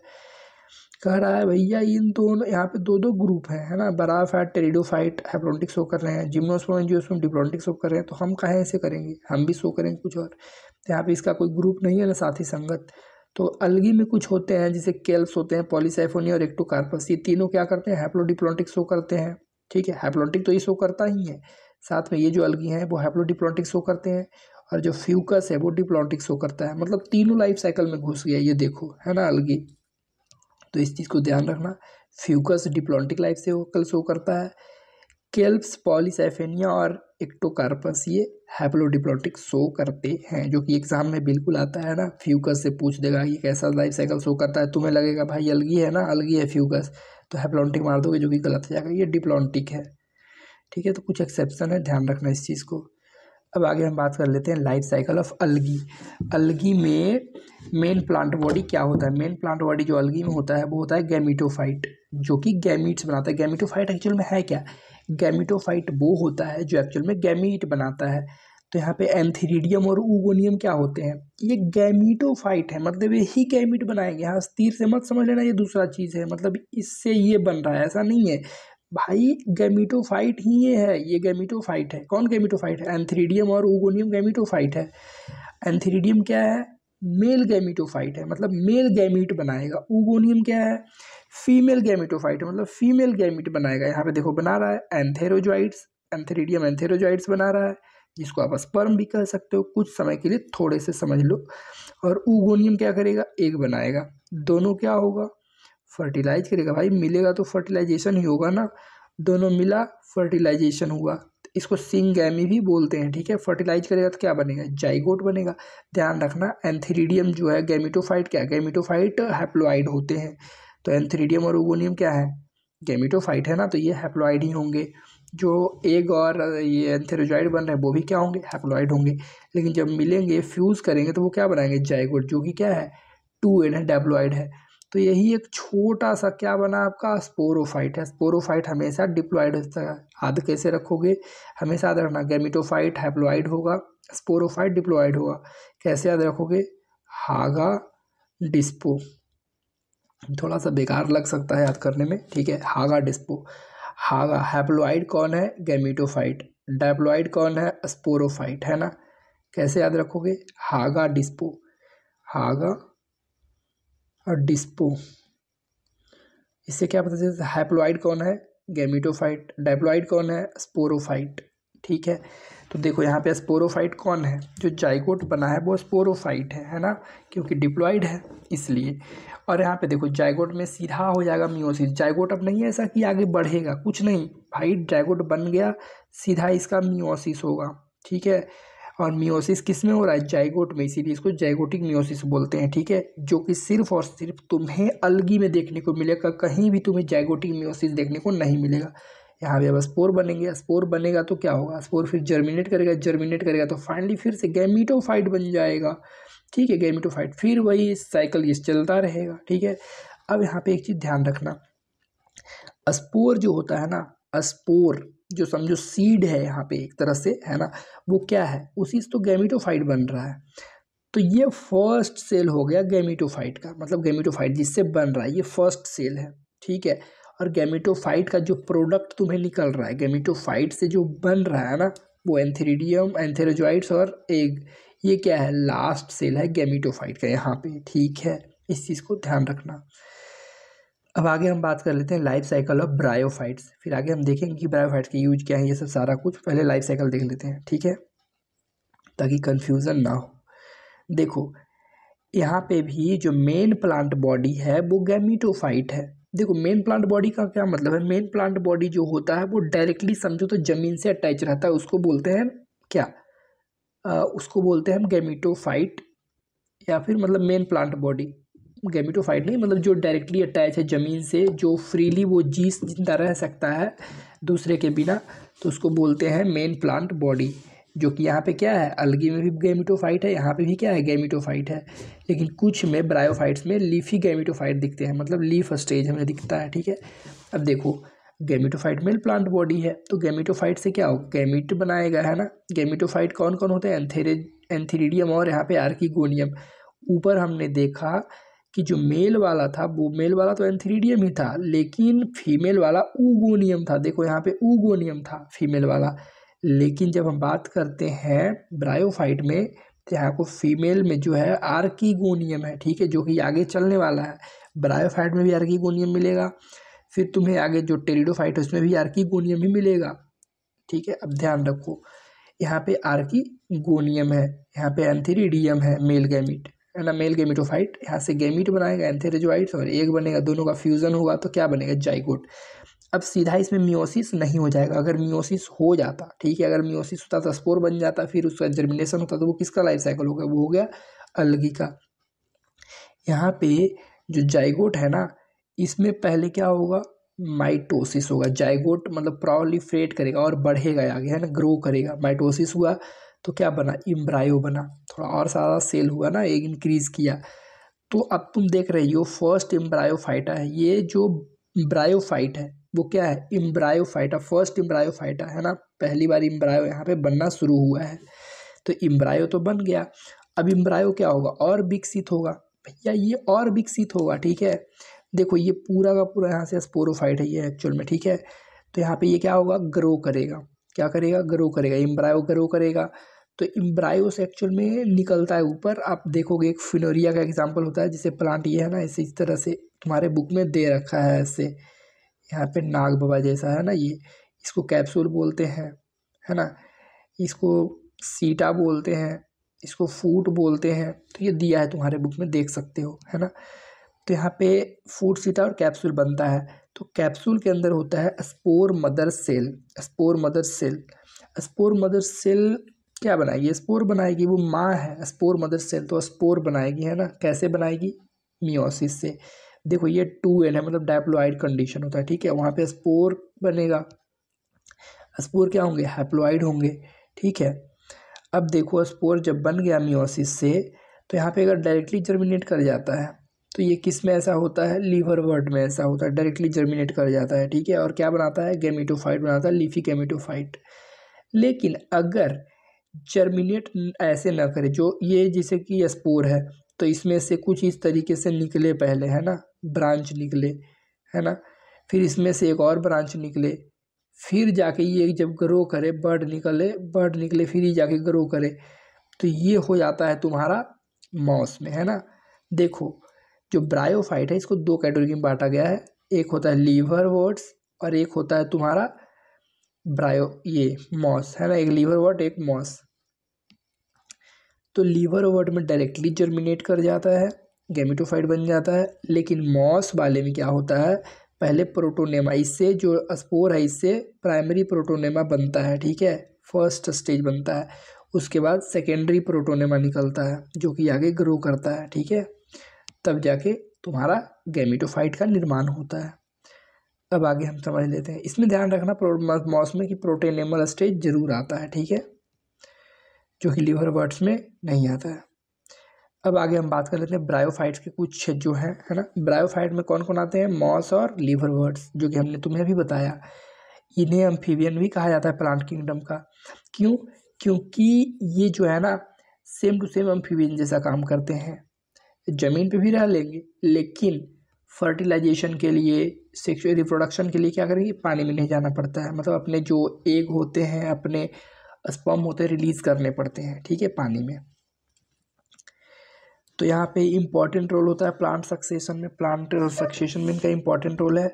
कह रहा है भैया इन दोनों यहाँ पे दो ग्रुप है ना, ब्रायोफाइट टेरिडोफाइट हैप्लॉन्टिक शो कर रहे हैं, जिम्नोस्पर्म एंजियोस्पर्म डिप्लॉन्टिक शो कर रहे हैं, तो हम कहाँ ऐसे करेंगे, हम भी शो करेंगे कुछ और। तो यहाँ पे इसका कोई ग्रुप नहीं है ना साथी संगत। तो अलगी में कुछ होते हैं जैसे केल्प्स होते हैं, पॉलीसाइफोनिया और एक्टोकार्पस, ये तीनों क्या करते हैं, हैप्लोडिप्लॉन्टिक शो करते हैं। ठीक है, हैप्लॉन्टिक तो ये शो करता ही है, साथ में ये जो अलगी हैं वो हैप्लोडिप्लॉन्टिक शो करते हैं, और जो फ्यूकस है वो डिप्लॉन्टिक शो करता है। मतलब तीनों लाइफ साइकिल में घुस गया, ये देखो है ना अलगी। तो इस चीज़ को ध्यान रखना, Fucus diplontic life cycle show करता है, केल्प्स पॉलीसाइफेनिया और एक्टोकार्पस ये हैप्लोडिप्लॉन्टिक शो करते हैं, जो कि एग्जाम में बिल्कुल आता है ना। फ्यूकस से पूछ देगा ये कैसा लाइफ साइकिल शो करता है, तुम्हें लगेगा भाई अलगी है ना, अलगी है फ्यूकस, तो हैप्लॉन्टिक मार दोगे जो कि गलत हो जाएगा, ये डिप्लॉन्टिक है। ठीक है, तो कुछ एक्सेप्शन है, ध्यान रखना इस चीज़ को। अब आगे हम बात कर लेते हैं लाइफ साइकिल ऑफ अलगी। अलगी में मेन प्लांट बॉडी क्या होता है, मेन प्लांट बॉडी जो अलगी में होता है वो होता है गैमीटोफाइट, जो कि गैमीट्स बनाता है। गैमीटोफाइट एक्चुअल में है क्या, गैमीटोफाइट वो होता है जो एक्चुअल में गैमीट बनाता है। तो यहाँ पे एंथीरिडियम और ऊगोनियम क्या होते हैं, ये गैमीटोफाइट है, मतलब यही गैमीट बनाएंगे। यहाँ तीर से मत समझ लेना ये दूसरा चीज़ है, मतलब इससे ये बन रहा है, ऐसा नहीं है भाई, गैमीटोफाइट ही ये है, ये गैमीटोफाइट है। कौन गैमीटोफाइट है, एंथीरिडियम और ऊगोनियम गैमीटोफाइट है। एंथीरिडियम क्या है, मेल गैमीटोफाइट है, मतलब मेल गैमीट बनाएगा। ऊगोनियम क्या है, फीमेल गैमीटोफाइट है, मतलब फीमेल गैमीट बनाएगा। यहाँ पे देखो बना रहा है एंथेरोजॉइड्स, एंथीरिडियम एंथेरोजॉइड्स बना रहा है, जिसको आप स्पर्म भी कह सकते हो, कुछ समय के लिए थोड़े से समझ लो। और ऊगोनियम क्या करेगा, एग बनाएगा। दोनों क्या होगा, फर्टिलाइज करेगा। भाई मिलेगा तो फर्टिलाइजेशन ही होगा ना, दोनों मिला फर्टिलाइजेशन हुआ, इसको सिंगैमी भी बोलते हैं। ठीक है, फर्टिलाइज करेगा तो क्या बनेगा, जाइगोट बनेगा। ध्यान रखना एंथीरिडियम जो है गैमीटोफाइट, क्या गैमीटोफाइट हैप्लॉइड होते हैं, तो एंथीरिडियम और ओगोनियम क्या है, गैमीटोफाइट है ना, तो ये हैप्लॉइड ही होंगे। जो एग और ये एंथेरोजॉइड बन रहे हैं वो भी क्या होंगे, हैप्लॉइड होंगे। लेकिन जब मिलेंगे फ्यूज़ करेंगे तो वो क्या बनाएंगे, जाइगोट, जो कि क्या है 2n है, डैप्लॉइड है। तो यही एक छोटा सा क्या बना आपका, स्पोरोफाइट है। स्पोरोफाइट हमेशा डिप्लॉइड होता है, याद कैसे रखोगे, हमेशा याद रखना गैमीटोफाइट हैप्लॉइड होगा, स्पोरोफाइट डिप्लॉइड होगा। कैसे याद रखोगे, हागा डिस्पो, थोड़ा सा बेकार लग सकता है याद करने में, ठीक है, हागा डिस्पो। हागा हैप्लॉइड कौन है, गैमीटोफाइट, डायप्लॉइड कौन है, स्पोरोफाइट, है ना। कैसे याद रखोगे, हागा डिस्पो, हागा और डिस्पो। इससे क्या पता चलता है, हैप्लॉइड कौन है, गैमीटोफाइट, डायप्लॉइड कौन है, स्पोरोफाइट। ठीक है, तो देखो यहाँ पे स्पोरोफाइट कौन है, जो जाइगोट बना है वो स्पोरोफाइट है ना, क्योंकि डिप्लॉइड है इसलिए। और यहाँ पे देखो जाइगोट में सीधा हो जाएगा मियोसिस, जाइगोट अब नहीं है ऐसा कि आगे बढ़ेगा, कुछ नहीं भाई, जाइगोट बन गया सीधा इसका मियोसिस होगा। ठीक है, और मियोसिस किस में हो रहा है, जाइगोट में, इसीलिए इसको जाइगोटिक मियोसिस बोलते हैं। ठीक है, जो कि सिर्फ और सिर्फ तुम्हें अलगी में देखने को मिलेगा, कहीं भी तुम्हें जाइगोटिक मियोसिस देखने को नहीं मिलेगा। यहाँ पे अब स्पोर बनेंगे, स्पोर बनेगा तो क्या होगा, स्पोर फिर जर्मिनेट करेगा, जर्मिनेट करेगा तो फाइनली फिर से गैमीटोफाइट बन जाएगा। ठीक है, गैमीटोफाइट, फिर वही साइकिल ये चलता रहेगा। ठीक है, अब यहाँ पे एक चीज़ ध्यान रखना, स्पोर जो होता है ना, स्पोर जो समझो सीड है यहाँ पे एक तरह से, है ना, वो क्या है, उसी से तो गैमीटोफाइट बन रहा है। तो ये फर्स्ट सेल हो गया गैमीटोफाइट का, मतलब गैमीटोफाइट जिससे बन रहा है ये फर्स्ट सेल है। ठीक है, और गैमीटोफाइट का जो प्रोडक्ट तुम्हें निकल रहा है, गैमीटोफाइट से जो बन रहा है ना, वो एंथीरिडियम, एंथेरोजॉइड्स और एग, ये क्या है, लास्ट सेल है गैमीटोफाइट का यहाँ पे। ठीक है, इस चीज़ को ध्यान रखना। अब आगे हम बात कर लेते हैं लाइफ साइकिल ऑफ ब्रायोफाइट्स, फिर आगे हम देखेंगे कि ब्रायोफाइट्स के यूज क्या है, ये सब सारा कुछ, पहले लाइफ साइकिल देख लेते हैं। ठीक है, ताकि कंफ्यूजन ना हो। देखो यहाँ पे भी जो मेन प्लांट बॉडी है वो गैमीटोफाइट है। देखो मेन प्लांट बॉडी का क्या मतलब है, मेन प्लांट बॉडी जो होता है वो डायरेक्टली समझो तो जमीन से अटैच रहता है, उसको बोलते हैं क्या, उसको बोलते हैं हम गैमीटोफाइट, या फिर मतलब मेन प्लांट बॉडी। गैमीटोफाइट नहीं, मतलब जो डायरेक्टली अटैच है ज़मीन से, जो फ्रीली वो जिंदा रह सकता है दूसरे के बिना, तो उसको बोलते हैं मेन प्लांट बॉडी। जो कि यहाँ पे क्या है, अलगी में भी गैमीटोफाइट है, यहाँ पे भी क्या है, गैमीटोफाइट है। लेकिन कुछ में ब्रायोफाइट्स में लीफी गैमीटोफाइट दिखते हैं, मतलब लीफ स्टेज हमें दिखता है। ठीक है, अब देखो गैमीटोफाइट मेल प्लांट बॉडी है, तो गैमीटोफाइट से क्या हो, गैमीट बनाएगा, है ना। गैमीटोफाइट कौन कौन होते हैं, एंथीरिडियम और यहाँ पे आर्किगोनियम। ऊपर हमने देखा कि जो मेल वाला था वो मेल वाला तो एंथ्रीडियम ही था, लेकिन फीमेल वाला ऊगोनियम था। देखो यहाँ पे ऊगोनियम था फीमेल वाला। लेकिन जब हम बात करते हैं ब्रायोफाइट में, तो यहाँ को फीमेल में जो है आर्कीगोनियम है, ठीक है, जो कि आगे चलने वाला है। ब्रायोफाइट में भी आर्कीगोनियम मिलेगा, फिर तुम्हें आगे जो टेरिडोफाइट है उसमें भी आर्कीगोनियम ही मिलेगा, ठीक है। अब ध्यान रखो, यहाँ पे आर्कीगोनियम है, यहाँ पे एंथीरिडियम है, मेल गैमीट है ना, मेल गैमीटोफाइट। यहाँ से गैमीट बनाएगा एंथेरिजोइट्स और एग बनेगा, दोनों का फ्यूजन होगा तो क्या बनेगा, जाइगोट। अब सीधा इसमें मियोसिस नहीं हो जाएगा। अगर मियोसिस हो जाता, ठीक है, अगर मियोसिस होता तो स्पोर बन जाता, फिर उसका जर्मिनेशन होता, तो वो किसका लाइफ साइकिल होगा, वो हो गया अलगी का। यहाँ पे जो जाइगोट है ना, इसमें पहले क्या होगा, माइटोसिस होगा। जाइगोट मतलब प्रोलिफरेट करेगा और बढ़ेगा आगे, है ना, ग्रो करेगा। माइटोसिस हुआ तो क्या बना, इम्ब्रायो बना, थोड़ा और सारा सेल हुआ ना, एक इंक्रीज किया। तो अब तुम देख रही हो फर्स्ट इम्ब्रायोफाइटा है, ये जो ब्रायोफाइट है वो क्या है, इम्ब्रायोफाइटा, फर्स्ट इम्ब्रायोफाइटा है ना, पहली बार इम्ब्रायो यहाँ पे बनना शुरू हुआ है। तो इम्ब्रायो तो बन गया, अब इम्ब्रायो क्या होगा, और विकसित होगा भैया, ये और विकसित होगा, ठीक है। देखो ये पूरा का पूरा यहाँ से स्पोरोफाइट है ये एक्चुअल में, ठीक है। तो यहाँ पे ये क्या होगा, ग्रो करेगा, क्या करेगा, ग्रो करेगा, इम्ब्रायो ग्रो करेगा। तो इम्ब्रायो से एक्चुअल में निकलता है ऊपर। आप देखोगे एक फिनोरिया का एग्जाम्पल होता है, जिसे प्लांट ये है ना, इसे इस तरह से तुम्हारे बुक में दे रखा है ऐसे, यहाँ पे नाग बाबा जैसा है ना ये, इसको कैप्सूल बोलते हैं, है ना, इसको सीटा बोलते हैं, इसको फूट बोलते हैं। तो ये दिया है तुम्हारे बुक में, देख सकते हो, है ना। तो यहाँ पे फूट, सीटा और कैप्सूल बनता है। तो कैप्सूल के अंदर होता है spore mother cell. Spore mother cell, spore mother cell क्या बनाएगी, स्पोर बनाएगी, वो माँ है स्पोर मदर सेल, तो स्पोर बनाएगी, है ना। कैसे बनाएगी, मियोसिस से। देखो ये 2n है, मतलब डायप्लॉइड कंडीशन होता है, ठीक है, वहाँ पे स्पोर बनेगा। स्पोर क्या होंगे, हैप्लॉइड होंगे, ठीक है। अब देखो स्पोर जब बन गया मियोसिस से, तो यहाँ पे अगर डायरेक्टली जर्मिनेट कर जाता है, तो ये किस में ऐसा होता है, लीवरवर्ट में ऐसा होता है, डायरेक्टली जर्मिनेट कर जाता है, ठीक है। और क्या बनाता है, गैमेटोफाइट बनाता है, लीफी गैमेटोफाइट। लेकिन अगर जर्मिनेट ऐसे ना करे, जो ये जैसे कि स्पोर है, तो इसमें से कुछ इस तरीके से निकले पहले, है ना, ब्रांच निकले, है ना, फिर इसमें से एक और ब्रांच निकले, फिर जाके ये जब ग्रो करे, बर्ड निकले, फिर ही जाके ग्रो करे, तो ये हो जाता है तुम्हारा मॉस में, है ना। देखो जो ब्रायोफाइट है, इसको दो कैटेगरी में बांटा गया है, एक होता है लीवरवर्ट्स और एक होता है तुम्हारा ब्रायो, ये मॉस, है ना, एक लीवरवर्ट एक मॉस। तो लीवरवर्ट में डायरेक्टली जर्मिनेट कर जाता है, गैमेटोफाइट बन जाता है। लेकिन मॉस वाले में क्या होता है, पहले प्रोटोनेमा, इससे जो स्पोर है इससे प्राइमरी प्रोटोनेमा बनता है, ठीक है, फर्स्ट स्टेज बनता है। उसके बाद सेकेंडरी प्रोटोनेमा निकलता है, जो कि आगे ग्रो करता है, ठीक है, तब जाके तुम्हारा गैमेटोफाइट का निर्माण होता है। अब आगे हम समझ लेते हैं, इसमें ध्यान रखना मॉस में कि प्रोटोनेमल स्टेज जरूर आता है, ठीक है, जो कि लीवरवर्ट्स में नहीं आता है। अब आगे हम बात कर लेते हैं ब्रायोफाइट्स के कुछ जो है ना। ब्रायोफाइट में कौन कौन आते हैं, मॉस और लीवरवर्ट्स, जो कि हमने तुम्हें भी बताया। इन्हें अम्फीबियन भी कहा जाता है प्लांट किंगडम का। क्यों, क्योंकि ये जो है ना सेम टू सेम अम्फीबियन जैसा काम करते हैं, ज़मीन पे भी रह लेंगे, लेकिन फर्टिलाइजेशन के लिए, सेक्सुअल रिप्रोडक्शन के लिए क्या करेंगे, पानी में नहीं जाना पड़ता है, मतलब अपने जो एग होते हैं, अपने स्पर्म होते हैं, रिलीज करने पड़ते हैं, ठीक है, पानी में। तो यहाँ पे इम्पॉर्टेंट रोल होता है प्लांट सक्सेशन में, प्लांट सक्सेशन में इनका इम्पॉर्टेंट रोल है।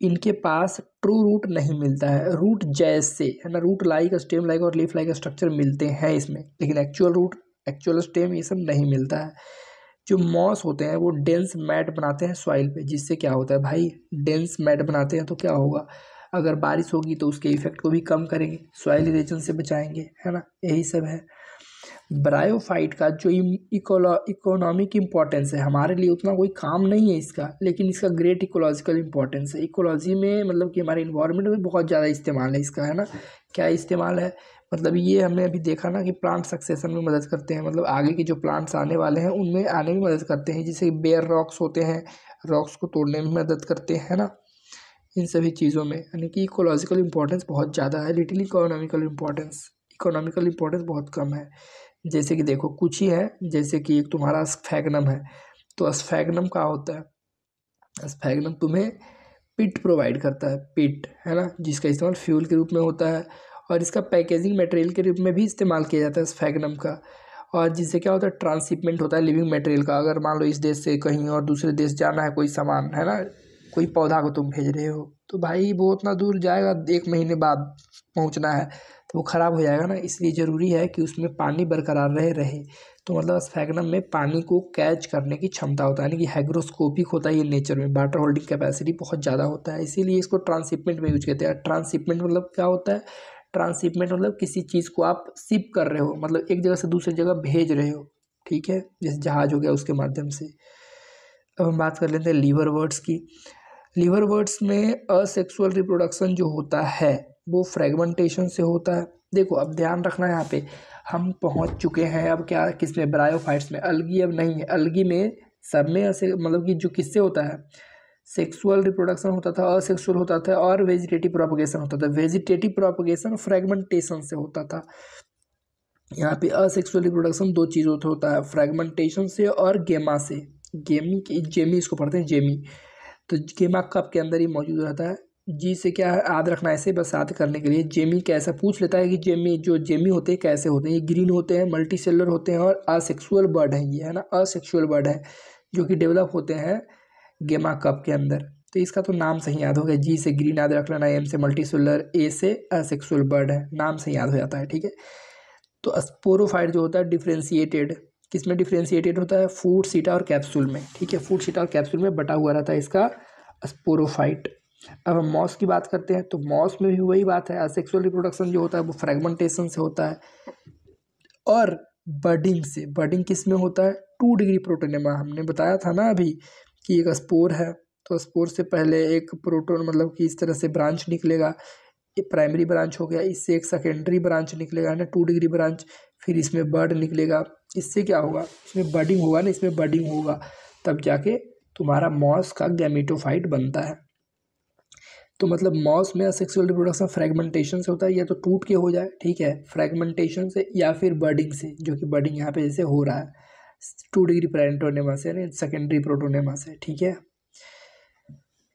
इनके पास ट्रू रूट नहीं मिलता है, रूट जैसे, है ना, रूट लाइक, स्टेम लाइक और लीफ लाइक स्ट्रक्चर मिलते हैं इसमें, लेकिन एक्चुअल रूट, एक्चुअल स्टेम ये सब नहीं मिलता है। जो मॉस होते हैं वो डेंस मैट बनाते हैं सॉइल पे, जिससे क्या होता है भाई, डेंस मैट बनाते हैं तो क्या होगा, अगर बारिश होगी तो उसके इफेक्ट को भी कम करेंगे, सॉइल इरोजन से बचाएंगे, है ना, यही सब है। ब्रायोफाइट का जो इकोनॉमिक इम्पोर्टेंस है, हमारे लिए उतना कोई काम नहीं है इसका, लेकिन इसका ग्रेट इकोलॉजिकल इम्पोर्टेंस है। इकोलॉजी में मतलब कि हमारे इन्वायरमेंट में बहुत ज़्यादा इस्तेमाल है इसका, है ना। क्या इस्तेमाल है, मतलब ये हमने अभी देखा ना कि प्लांट सक्सेशन में मदद करते हैं, मतलब आगे के जो प्लांट्स आने वाले हैं उनमें आने में मदद करते हैं, जैसे बेयर रॉक्स होते हैं, रॉक्स को तोड़ने में मदद करते हैं ना, इन सभी चीज़ों में, यानी कि इकोलॉजिकल इंपॉर्टेंस बहुत ज़्यादा है, लिटिल इकोनॉमिकल इंपॉर्टेंस बहुत कम है। जैसे कि देखो कुछ ही है, जैसे कि एक तुम्हारा स्फैगनम है, तो स्फैग्नम क्या होता है? स्फैग्नम तुम्हें पिट प्रोवाइड करता है, पिट है ना, जिसका इस्तेमाल फ्यूल के रूप में होता है और इसका पैकेजिंग मटेरियल के रूप में भी इस्तेमाल किया जाता है स्फैग्नम का। और जिससे क्या होता है, ट्रांसशिपमेंट होता है लिविंग मटेरियल का। अगर मान लो इस देश से कहीं और दूसरे देश जाना है कोई सामान, है ना, कोई पौधा को तुम भेज रहे हो तो भाई वो उतना दूर जाएगा, 1 महीने बाद पहुंचना है तो वो ख़राब हो जाएगा ना, इसलिए ज़रूरी है कि उसमें पानी बरकरार रहे। तो मतलब स्फैग्नम में पानी को कैच करने की क्षमता होता है, यानी कि हाइग्रोस्कोपिक होता है ये नेचर में, वाटर होल्डिंग कैपेसिटी बहुत ज़्यादा होता है, इसीलिए इसको ट्रांसशिपमेंट में यूज करते हैं। ट्रांसशिपमेंट मतलब क्या होता है? ट्रांसशिपमेंट मतलब किसी चीज़ को आप शिप कर रहे हो, मतलब एक जगह से दूसरी जगह भेज रहे हो, ठीक है, जैसे जहाज हो गया उसके माध्यम से। अब हम बात कर लेते हैं लीवर वर्ड्स की। लीवर वर्ड्स में असेक्सुअल रिप्रोडक्शन जो होता है वो फ्रेगमेंटेशन से होता है। देखो अब ध्यान रखना, यहाँ पे हम पहुँच चुके हैं अब क्या, किसमें, ब्रायोफाइट्स में। अलगी अब नहीं है, अलगी में सब में ऐसे मतलब कि जो किससे होता है, सेक्सुअल रिप्रोडक्शन होता था, असेक्सुअल होता था और वेजिटेटिव प्रोपगेशन होता था। वेजिटेटिव प्रोपगेशन फ्रेगमेंटेशन से होता था। यहाँ पे असेक्सुअल रिप्रोडक्शन दो चीज़ों से होता है, फ्रेगमेंटेशन से और गेमा से। गेमी की जेमी इसको पढ़ते हैं, जेमी। तो गेमा कप के अंदर ही मौजूद रहता है। जी से क्या है, याद रखना ऐसे बस याद करने के लिए। जेमी कैसा पूछ लेता है कि जेमी, जो जेमी होते हैं कैसे होते हैं, ये ग्रीन होते हैं, मल्टी सेलुलर होते हैं और असेक्सुअल बर्ड है ये, है ना, असेक्सुअल बर्ड है जो कि डेवलप होते हैं गेमा कप के अंदर। तो इसका तो नाम सही याद हो गया, जी से ग्रीन याद रख लेना, एम से मल्टी सेलुलर, ए से असेक्सुअल बर्ड है, नाम से याद हो जाता है, ठीक है। तो स्पोरोफाइट जो होता है डिफ्रेंशिएटेड, किसमें डिफ्रेंशिएटेड होता है, फूड सीटा और कैप्सूल में, ठीक है, फूड सीटा और कैप्सूल में बटा हुआ रहता है इसका स्पोरोफाइट। अब हम मॉस की बात करते हैं तो मॉस में भी वही बात है, असेक्सुअल रिप्रोडक्शन जो होता है वो फ्रेगमेंटेशन से होता है और बडिंग से। बडिंग किस में होता है, 2 डिग्री प्रोटोनेमा। हमने बताया था ना अभी कि एक स्पोर है तो स्पोर से पहले एक प्रोटोन मतलब कि इस तरह से ब्रांच निकलेगा, ये प्राइमरी ब्रांच हो गया, इससे एक सेकेंडरी ब्रांच निकलेगा ना, 2 डिग्री ब्रांच, फिर इसमें बर्ड निकलेगा। इससे क्या होगा, इसमें बडिंग होगा ना, इसमें बडिंग होगा तब जाके तुम्हारा मॉस का गैमेटोफाइट बनता है। तो मतलब मॉस में असेक्सुअल रिप्रोडक्शन फ्रेगमेंटेशन से होता है, या तो टूट के हो जाए, ठीक है, फ्रेगमेंटेशन से, या फिर बर्डिंग से, जो कि बर्डिंग यहाँ पे जैसे हो रहा है 2 डिग्री प्रोटोनेमा से, यानी सेकेंडरी प्रोटोनेमा से, ठीक है।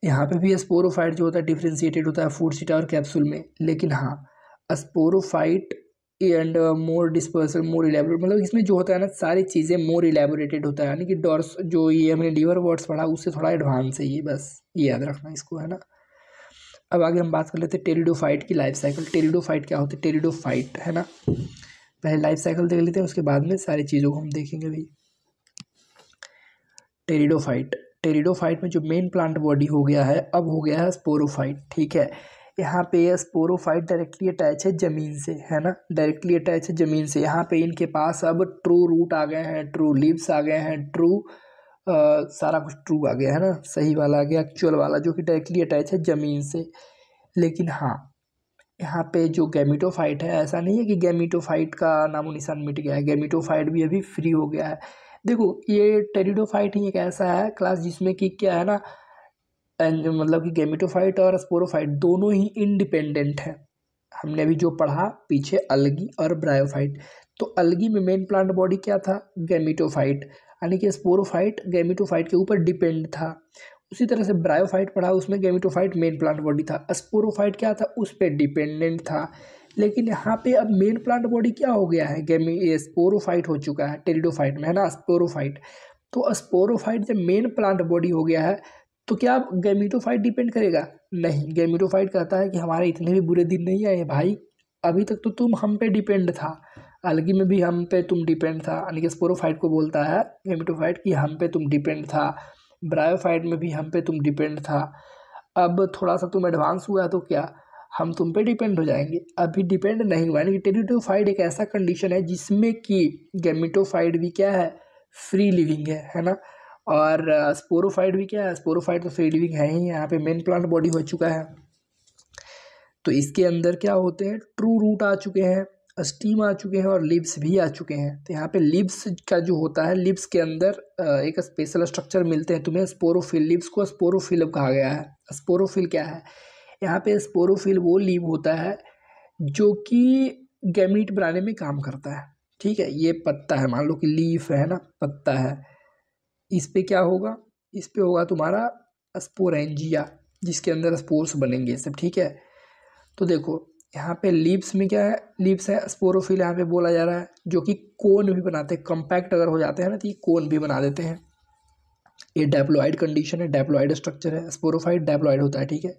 यहाँ पे भी स्पोरोफाइट जो होता है डिफ्रेंशिएटेड होता है फूड सीटा और कैप्सूल में, लेकिन हाँ sporophyte and more dispersal more elaborate, मतलब इसमें जो होता है ना सारी चीज़ें मोर इलेबोरेटेड होता है, यानी कि डॉर्स जो ये हमने लीवर वर्ड्स पढ़ा उससे थोड़ा एडवांस है ये, बस ये याद रखना इसको, है ना। अब आगे हम बात कर लेते हैं टेरिडोफाइट की लाइफ साइकिल। टेरिडोफाइट क्या होती है, टेरिडोफाइट, है ना, पहले लाइफ साइकिल देख लेते हैं उसके बाद में सारी चीज़ों को हम देखेंगे भी। टेरिडोफाइट, टेरिडोफाइट में जो मेन प्लांट बॉडी हो गया है अब हो गया है स्पोरोफाइट, ठीक है। यहाँ पे स्पोरोफाइट डायरेक्टली अटैच है ज़मीन से, है ना, डायरेक्टली अटैच है ज़मीन से। यहाँ पे इनके पास अब ट्रू रूट आ गए हैं, ट्रू लीव्स आ गए हैं, ट्रू सारा कुछ ट्रू आ गया है ना, सही वाला आ गया, एक्चुअल वाला, जो कि डायरेक्टली अटैच है ज़मीन से। लेकिन हाँ यहाँ पे जो गैमेटोफाइट है, ऐसा नहीं है कि गैमेटोफाइट का नामो निशान मिट गया है, गैमेटोफाइट भी अभी फ्री हो गया है। देखो ये टेरिडोफाइट ही एक ऐसा है क्लास जिसमें कि क्या है ना, मतलब कि गैमेटोफाइट और स्पोरोफाइट दोनों ही इंडिपेंडेंट है। हमने अभी जो पढ़ा पीछे अलगी और ब्रायोफाइट, तो अलगी में मेन प्लांट बॉडी क्या था, गैमेटोफाइट, यानी कि स्पोरोफाइट गैमेटोफाइट के ऊपर डिपेंड था। उसी तरह से ब्रायोफाइट पढ़ा, उसमें गैमेटोफाइट मेन प्लांट बॉडी था, स्पोरोफाइट क्या था, उस पर डिपेंडेंट था। लेकिन यहाँ पे अब मेन प्लांट बॉडी क्या हो गया है, स्पोरोफाइट हो चुका है टेरिडोफाइट में, है ना, स्पोरोफाइट। तो स्पोरोफाइट जब मेन प्लांट बॉडी हो गया है तो क्या गैमेटोफाइट डिपेंड करेगा, नहीं, गैमेटोफाइट कहता है कि हमारे इतने भी बुरे दिन नहीं आए भाई, अभी तक तो तुम हम पे डिपेंड था, अलगी में भी हम पे तुम डिपेंड था, यानी कि स्पोरोफाइट को बोलता है गैमेटोफाइट कि हम पे तुम डिपेंड था, ब्रायोफाइट में भी हम पे तुम डिपेंड था। अब थोड़ा सा तुम एडवांस हुआ तो क्या हम तुम पे डिपेंड हो जाएंगे, अभी डिपेंड नहीं हुआ। यानी कि टेरिडोफाइट एक ऐसा कंडीशन है जिसमें कि गैमेटोफाइट भी क्या है, फ्री लिविंग है ना, और स्पोरोफाइट भी क्या है, स्पोरोफाइट तो फ्री लिविंग है ही, यहाँ पे मेन प्लांट बॉडी हो चुका है। तो इसके अंदर क्या होते हैं, ट्रू रूट आ चुके हैं, स्टीम आ चुके हैं और लिव्स भी आ चुके हैं। तो यहाँ पे लिव्स का जो होता है, लिव्स के अंदर एक स्पेशल स्ट्रक्चर मिलते हैं तुम्हें, स्पोरोफिल। लिव्स को स्पोरोफिल कहा गया है। स्पोरोफिल क्या है, यहाँ पे स्पोरोफिल वो लीव होता है जो कि गैमीट बनाने में काम करता है, ठीक है। ये पत्ता है, मान लो कि लीफ है ना, पत्ता है, इस पे क्या होगा, इस पे होगा तुम्हारा स्पोरेंजिया, जिसके अंदर स्पोर्स बनेंगे सब, ठीक है। तो देखो यहाँ पे लीव्स में क्या है, लीव्स है, स्पोरोफिल यहाँ पे बोला जा रहा है, जो कि कोन भी बनाते हैं, कम्पैक्ट अगर हो जाते हैं ना तो ये कोन भी बना देते हैं। ये डैप्लॉइड कंडीशन है, डैप्लॉइड स्ट्रक्चर है, स्पोरोफाइट डैप्लॉइड होता है, ठीक है।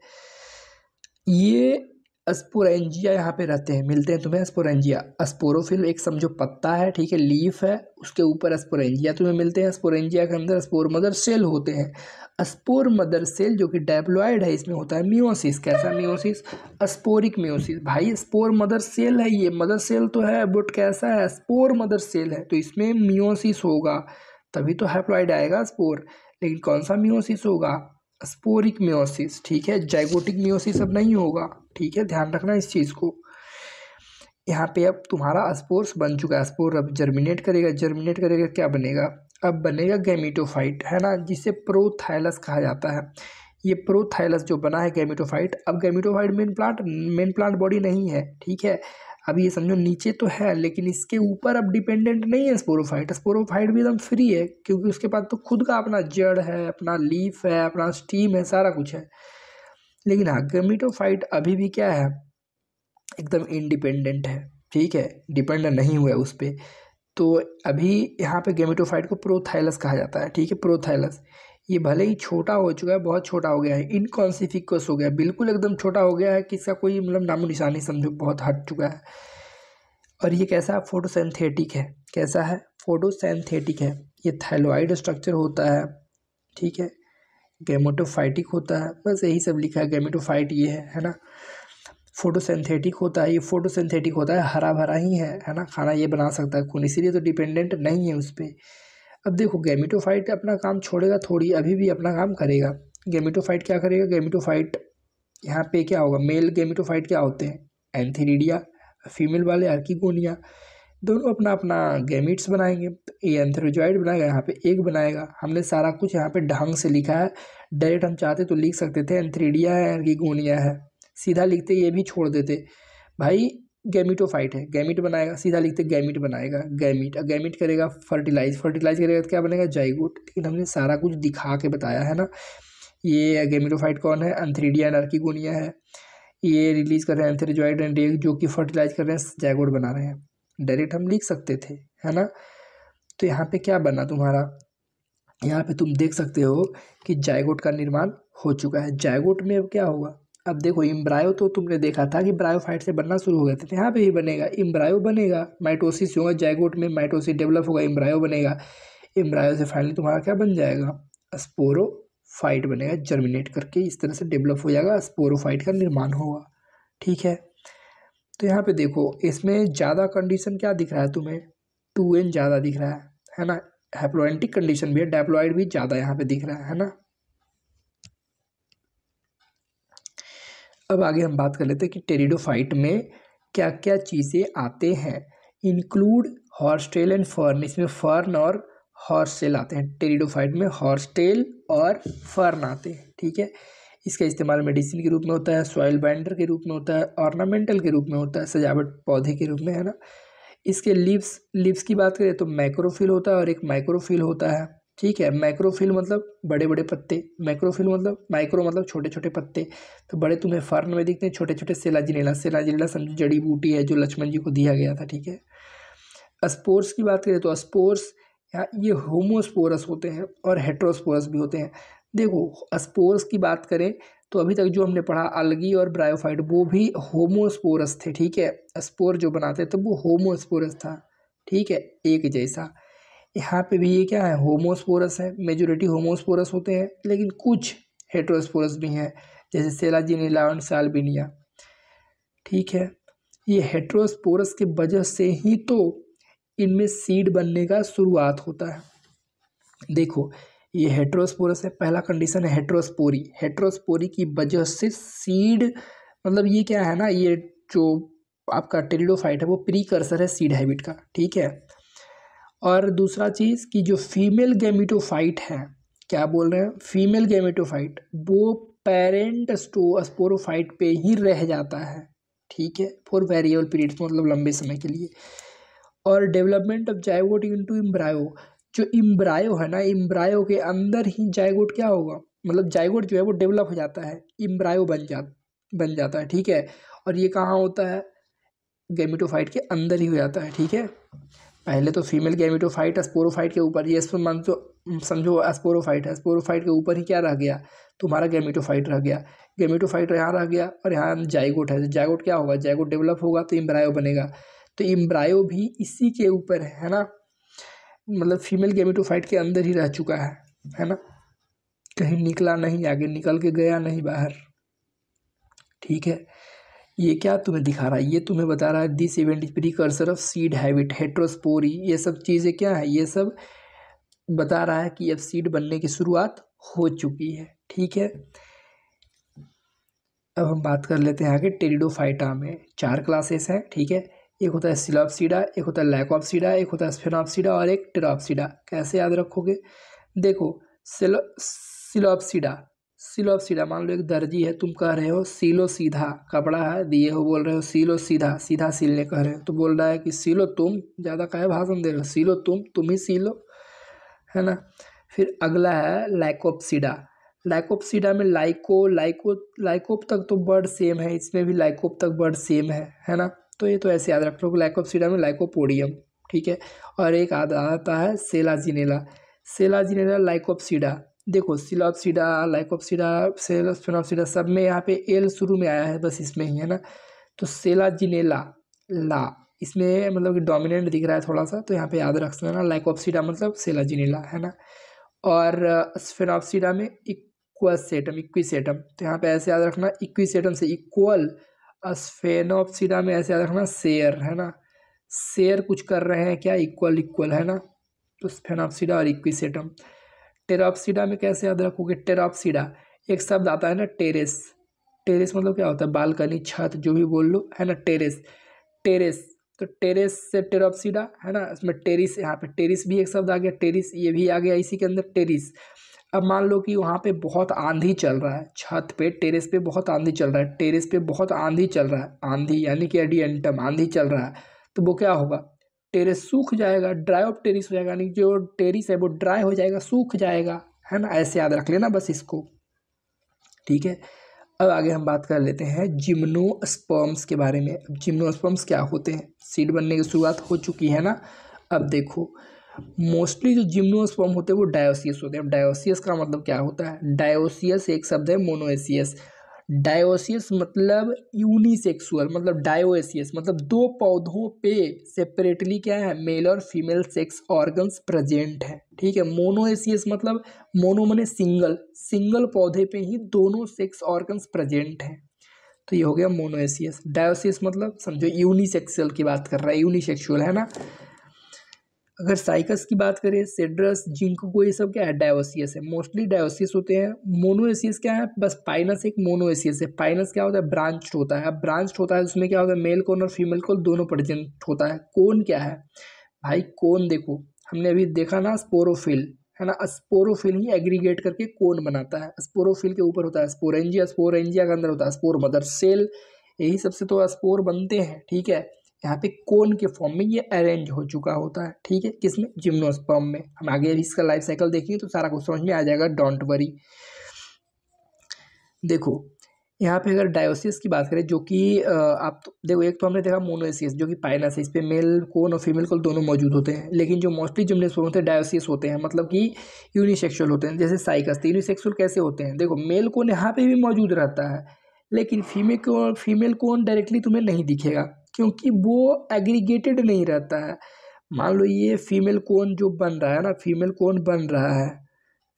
ये स्पोरेंजिया यहाँ पे रहते हैं, मिलते हैं तुम्हें स्पोरेंजिया। स्पोरोफिल एक समझो पत्ता है, ठीक है, लीफ है, उसके ऊपर स्पोरेंजिया तुम्हें मिलते हैं। स्पोरेंजिया के अंदर स्पोर मदर सेल होते हैं। स्पोर मदर सेल जो कि डैप्लॉइड है, इसमें होता है मियोसिस। कैसा मियोसिस? Sporic meiosis. भाई स्पोर मदर सेल है, ये मदर सेल तो है बट कैसा है, स्पोर मदर सेल है, तो इसमें मियोसिस होगा, तभी तो हैप्लॉइड आएगा स्पोर। लेकिन कौन सा मियोसिस होगा? स्पोरिक मियोसिस, ठीक है, जाइगोटिक मियोसिस अब नहीं होगा, ठीक है, ध्यान रखना इस चीज़ को। यहाँ पे अब तुम्हारा स्पोर्स बन चुका है, स्पोर अब जर्मिनेट करेगा, जर्मिनेट करेगा क्या बनेगा? अब बनेगा गैमेटोफाइट, है ना, जिसे प्रोथाइलस कहा जाता है। ये प्रोथाइलस जो बना है गैमेटोफाइट। अब गैमेटोफाइट मेन प्लांट बॉडी नहीं है, ठीक है। अब ये समझो नीचे तो है, लेकिन इसके ऊपर अब डिपेंडेंट नहीं है स्पोरोफाइट। स्पोरोफाइट भी एकदम फ्री है, क्योंकि उसके पास तो खुद का अपना जड़ है, अपना लीफ है, अपना स्टीम है, सारा कुछ है। लेकिन हाँ, गैमेटोफाइट अभी भी क्या है, एकदम इंडिपेंडेंट है, ठीक है, डिपेंड नहीं हुआ है उस पर। तो अभी यहाँ पे गैमेटोफाइट को प्रोथाइलस कहा जाता है, ठीक है, प्रोथाइलस। ये भले ही छोटा हो चुका है, बहुत छोटा हो गया है, इनकॉन्सिफिकस हो गया, बिल्कुल एकदम छोटा हो गया है कि इसका कोई मतलब नामो निशानी समझो बहुत हट चुका है। और ये कैसा है? फोटोसिंथेटिक है। कैसा है? फोटोसिंथेटिक है। ये थाइलॉइड स्ट्रक्चर होता है, ठीक है, गैमेटोफाइटिक होता है, बस यही सब लिखा है, गैमेटोफाइट ये है ना। फोटोसिंथेटिक होता है, ये फोटोसिंथेटिक होता है, हरा भरा ही है ना, खाना ये बना सकता है खून, इसीलिए तो डिपेंडेंट नहीं है उस पर। अब देखो गैमेटोफाइट अपना काम छोड़ेगा थोड़ी, अभी भी अपना काम करेगा। गैमेटोफाइट क्या करेगा? गैमेटोफाइट यहाँ पे क्या होगा, मेल गैमेटोफाइट क्या होते हैं? एंथेरिडिया। फीमेल वाले आर्किगोनिया। दोनों अपना अपना गैमीट्स बनाएंगे। ये एंथेरोजॉइड बनाएगा, यहाँ पे एक बनाएगा। हमने सारा कुछ यहाँ पे ढंग से लिखा है, डायरेक्ट हम चाहते तो लिख सकते थे एंथेरिडिया है, आर्किगोनिया है, सीधा लिखते ये भी छोड़ देते भाई। गैमिटोफाइट है, गैमिट बनाएगा, सीधा लिखते गैमिट बनाएगा, गैमिट। गैमिट करेगा फर्टिलाइज, फर्टिलाइज करेगा तो क्या बनेगा? जाइगोट। लेकिन हमने सारा कुछ दिखा के बताया है ना। ये गैमिटोफाइट कौन है? एंथेरिडिया एंड आर्किगोनिया है। ये रिलीज कर रहे हैं एंथेरोजॉइड एंड एग, जो कि फर्टिलाइज कर रहे हैं, जाइगोट बना रहे हैं। डायरेक्ट हम लिख सकते थे, है ना। तो यहाँ पे क्या बना तुम्हारा, यहाँ पे तुम देख सकते हो कि जाइगोट का निर्माण हो चुका है। जाइगोट में अब क्या होगा? अब देखो इम्ब्रायो तो तुमने देखा था कि ब्रायोफाइट से बनना शुरू हो गया था, तो यहाँ पे भी बनेगा, इम्ब्रायो बनेगा, माइटोसिस होगा, जाइगोट में माइटोसिस डेवलप होगा, इम्ब्रायो बनेगा। इम्ब्रायो से फाइनली तुम्हारा क्या बन जाएगा? स्पोरोफाइट बनेगा, जर्मिनेट करके इस तरह से डेवलप हो जाएगा, स्पोरोफाइट का निर्माण होगा, ठीक है। तो यहाँ पे देखो इसमें ज़्यादा कंडीशन क्या दिख रहा है तुम्हें? 2n ज़्यादा दिख रहा है ना। हैप्लोएंटिक कंडीशन भी है, डैप्लॉइड भी ज़्यादा यहाँ पे दिख रहा है ना। अब आगे हम बात कर लेते हैं कि टेरिडोफाइट में क्या क्या चीज़ें आते हैं। इंक्लूड हॉर्सटेल एंड फर्न, इसमें फर्न और हॉर्सटेल आते हैं। टेरिडोफाइट में हॉर्सटेल और फर्न आते हैं, ठीक है। इसका इस्तेमाल मेडिसिन के रूप में होता है, सॉइल बाइंडर के रूप में होता है, ऑर्नामेंटल के रूप में होता है, सजावट पौधे के रूप में, है ना। इसके लीव्स की बात करें तो मैक्रोफिल होता है और एक माइक्रोफिल होता है, ठीक है। मैक्रोफिल मतलब बड़े बड़े पत्ते, मैक्रोफिल मतलब माइक्रो मतलब छोटे छोटे पत्ते। तो बड़े तुम्हें फर्न में दिखते हैं, छोटे छोटे सेलाजिनेला। सेलाजिनेला समझो जड़ी बूटी है जो लक्ष्मण जी को दिया गया था, ठीक है। स्पोर्स की बात करें तो स्पोर्स यहाँ ये होमोस्पोरस होते हैं और हेट्रोस्पोरस भी होते हैं। देखो स्पोर्स की बात करें तो अभी तक जो हमने पढ़ा अलगी और ब्रायोफाइट, वो भी होमोस्पोरस थे, ठीक है। स्पोर जो बनाते थे वो होमोस्पोरस था, ठीक है, एक जैसा। यहाँ पे भी ये क्या है? होमोस्पोरस है, मेजोरिटी होमोस्पोरस होते हैं, लेकिन कुछ हेट्रोस्पोरस भी हैं, जैसे सेलाजिनेला और साल्विनिया, ठीक है। ये हेट्रोस्पोरस के वजह से ही तो इनमें सीड बनने का शुरुआत होता है। देखो ये हेट्रोस्पोरस है, पहला कंडीशन है हेट्रोस्पोरी। हेट्रोस्पोरी की वजह से सीड, मतलब ये क्या है ना, ये जो आपका टेरिडोफाइट है वो प्रीकर्सर है सीड हैबिट का, ठीक है। और दूसरा चीज़ कि जो फीमेल गैमेटोफाइट है, क्या बोल रहे हैं, फीमेल गैमेटोफाइट वो पेरेंट स्पोरोफाइट पे ही रह जाता है, ठीक है, फॉर वेरिएबल पीरियड्स, मतलब लंबे समय के लिए। और development of zygote into embryo, जो इम्ब्रायो है ना, इम्ब्रायो के अंदर ही जाइगोट क्या होगा, मतलब जाइगोट जो है वो डेवलप हो जाता है, इम्ब्रायो बन जाता है, ठीक है। और ये कहाँ होता है, गैमेटोफाइट के अंदर ही हो जाता है, ठीक है। पहले तो फीमेल गैमेटोफाइट स्पोरोफाइट के ऊपर, ये समझो स्पोरोफाइट है, स्पोरोफाइट के ऊपर ही क्या रह गया, तुम्हारा गैमेटोफाइट रह गया, गैमेटोफाइट यहाँ रह गया और यहाँ जाइगोट है, जाइगोट क्या होगा, जाइगोट डेवलप होगा तो इम्ब्रायो बनेगा, तो इम्ब्रायो भी इसी के ऊपर है ना, मतलब फीमेल गैमेटोफाइट के अंदर ही रह चुका है ना, कहीं निकला नहीं, आगे निकल के गया नहीं बाहर, ठीक है। ये क्या तुम्हें दिखा रहा है, ये तुम्हें बता रहा है this event is precursor of seed habit, heterospory, ये सब चीज़ें क्या है, ये सब बता रहा है कि अब सीड बनने की शुरुआत हो चुकी है, ठीक है। अब हम बात कर लेते हैं आगे टेरिडोफाइटा में 4 क्लासेस हैं, ठीक है। एक होता है सिलोप्सिडा, एक होता है लैकोप्सिडा, एक होता है स्फेनोप्सिडा और एक टेरोप्सिडा। कैसे याद रखोगे, देखो सिलोप्सिडा, सिलोप्सिडा मान लो एक दर्जी है, तुम कह रहे हो सिलो सीधा कपड़ा है दिए हो, बोल रहे हो सिलो सीधा, सीधा सिलने कह रहे हो, तो बोल रहा है कि सिलो तुम, ज़्यादा काहे भाषण दे रहे हो, सिलो तुम ही सिलो, है ना। फिर अगला है लाइकोप्सिडा, लाइकोप्सिडा में लाइकोप तक तो वर्ड सेम है, इसमें भी लाइकोप तक वर्ड सेम है ना। तो ये तो ऐसे याद रख लो, लाइकोप्सिडा में लाइकोपोडियम, ठीक है। और एक आता है सेलाजिनेला, सेलाजिनेला लाइकोप्सिडा, देखो सिलोप्सिडा, लाइकोप्सिडा, स्फेनोप्सिडा सब में यहाँ पे एल शुरू में आया है, बस इसमें ही है ना। तो सेलाजिनेला ला, इसमें मतलब कि डोमिनेंट दिख रहा है थोड़ा सा, तो यहाँ पे याद रख सकना लाइकोप्सिडा मतलब सेलाजिनेला, है ना। और स्फेनोप्सिडा में इक्वेसेटम, इक्विसेटम, तो यहाँ पे ऐसे याद रखना इक्विसेटम से इक्वल, स्फेनोप्सिडा में ऐसे याद रखना शेयर, है ना, शेयर कुछ कर रहे हैं क्या, इक्वल इक्वल, है ना। तो स्फेनोप्सिडा और इक्विसेटम। टेरोप्सिडा में कैसे याद रखोगे, टेरोप्सिडा एक शब्द आता है ना टेरेस, टेरेस मतलब क्या होता है, बालकनी, छत, जो भी बोल लो, है ना, टेरेस, टेरेस, तो टेरेस से टेरोप्सिडा, है ना। इसमें टेरिस, यहाँ पे टेरिस भी एक शब्द आ गया, टेरिस ये भी आ गया इसी के अंदर, टेरिस। अब मान लो कि वहाँ पे बहुत आंधी चल रहा है, छत पे टेरेस पे बहुत आंधी चल रहा है, टेरेस पे बहुत आंधी चल रहा है, आंधी यानी कि एडियंटम, आंधी चल रहा है, तो वो क्या होगा, टेरेस सूख जाएगा, ड्राई ऑफ टेरिस हो जाएगा, यानी जो टेरिस है वो ड्राई हो जाएगा, सूख जाएगा, है ना। ऐसे याद रख लेना बस इसको, ठीक है। अब आगे हम बात कर लेते हैं जिम्नोस्पर्म्स के बारे में। जिम्नोस्पर्म्स क्या होते हैं, सीड बनने की शुरुआत हो चुकी है ना। अब देखो मोस्टली जो जिम्नोस्पर्म होते हैं वो डायोसियस होते हैं। डायोसियस का मतलब क्या होता है, डायोसियस एक शब्द है मोनोएसियस, डायोसियस मतलब यूनिसेक्सुअल, मतलब डायोसियस मतलब दो पौधों पे सेपरेटली क्या है, मेल और फीमेल सेक्स ऑर्गन्स प्रेजेंट है, ठीक है। मोनोएसियस मतलब मोनो माने सिंगल, सिंगल पौधे पे ही दोनों सेक्स ऑर्गन्स प्रेजेंट हैं, तो ये हो गया मोनोएसियस। डायोसियस मतलब समझो यूनिसेक्सुअल की बात कर रहा है, यूनिसेक्सुअल, है ना। अगर साइकस की बात करें, सेड्रस, जिंको, ये सब क्या है, डायोसियस है, मोस्टली डायोसियस होते हैं। मोनोएसियस क्या है, बस पाइनस एक मोनोएसियस है। पाइनस क्या होता है, ब्रांच्ड होता है। अब ब्रांच्ड होता है उसमें क्या होता है, मेल कोन और फीमेल कोन दोनों प्रेजेंट होता है। कोन क्या है भाई, कोन देखो हमने अभी देखा ना, स्पोरोफिल, है ना, स्पोरोफिल ही एग्रीगेट करके कोन बनाता है। स्पोरोफिल के ऊपर होता है स्पोरेंजिया, स्पोरेंजिया के अंदर होता है स्पोर मदर सेल, यही सबसे तो स्पोर बनते हैं, ठीक है। यहाँ पे कोन के फॉर्म में ये अरेंज हो चुका होता है, ठीक है, किसमें, जिम्नोस्पर्म में। हम आगे इसका लाइफ साइकिल देखेंगे तो सारा कुछ समझ में आ जाएगा, डोंट वरी। देखो यहाँ पे अगर डायोसिस की बात करें, जो कि आप तो देखो, एक तो हमने देखा मोनोएसियस जो कि पाइनस है, इस पे मेल कोन और फीमेल कोन दोनों मौजूद होते हैं, लेकिन जो मोस्टली जिम्नोस्पर्म होते हैं डायोसिस होते हैं, मतलब कि यूनिसेक्सुअल होते हैं। जैसे साइकस, तो यूनिसेक्सुअल कैसे होते हैं, देखो मेल कोन यहाँ पे भी मौजूद रहता है, लेकिन फीमेल कोन डायरेक्टली तुम्हें नहीं दिखेगा, क्योंकि वो एग्रीगेटेड नहीं रहता है। मान लो ये फीमेल कोन जो बन रहा है ना, फीमेल कोन बन रहा है,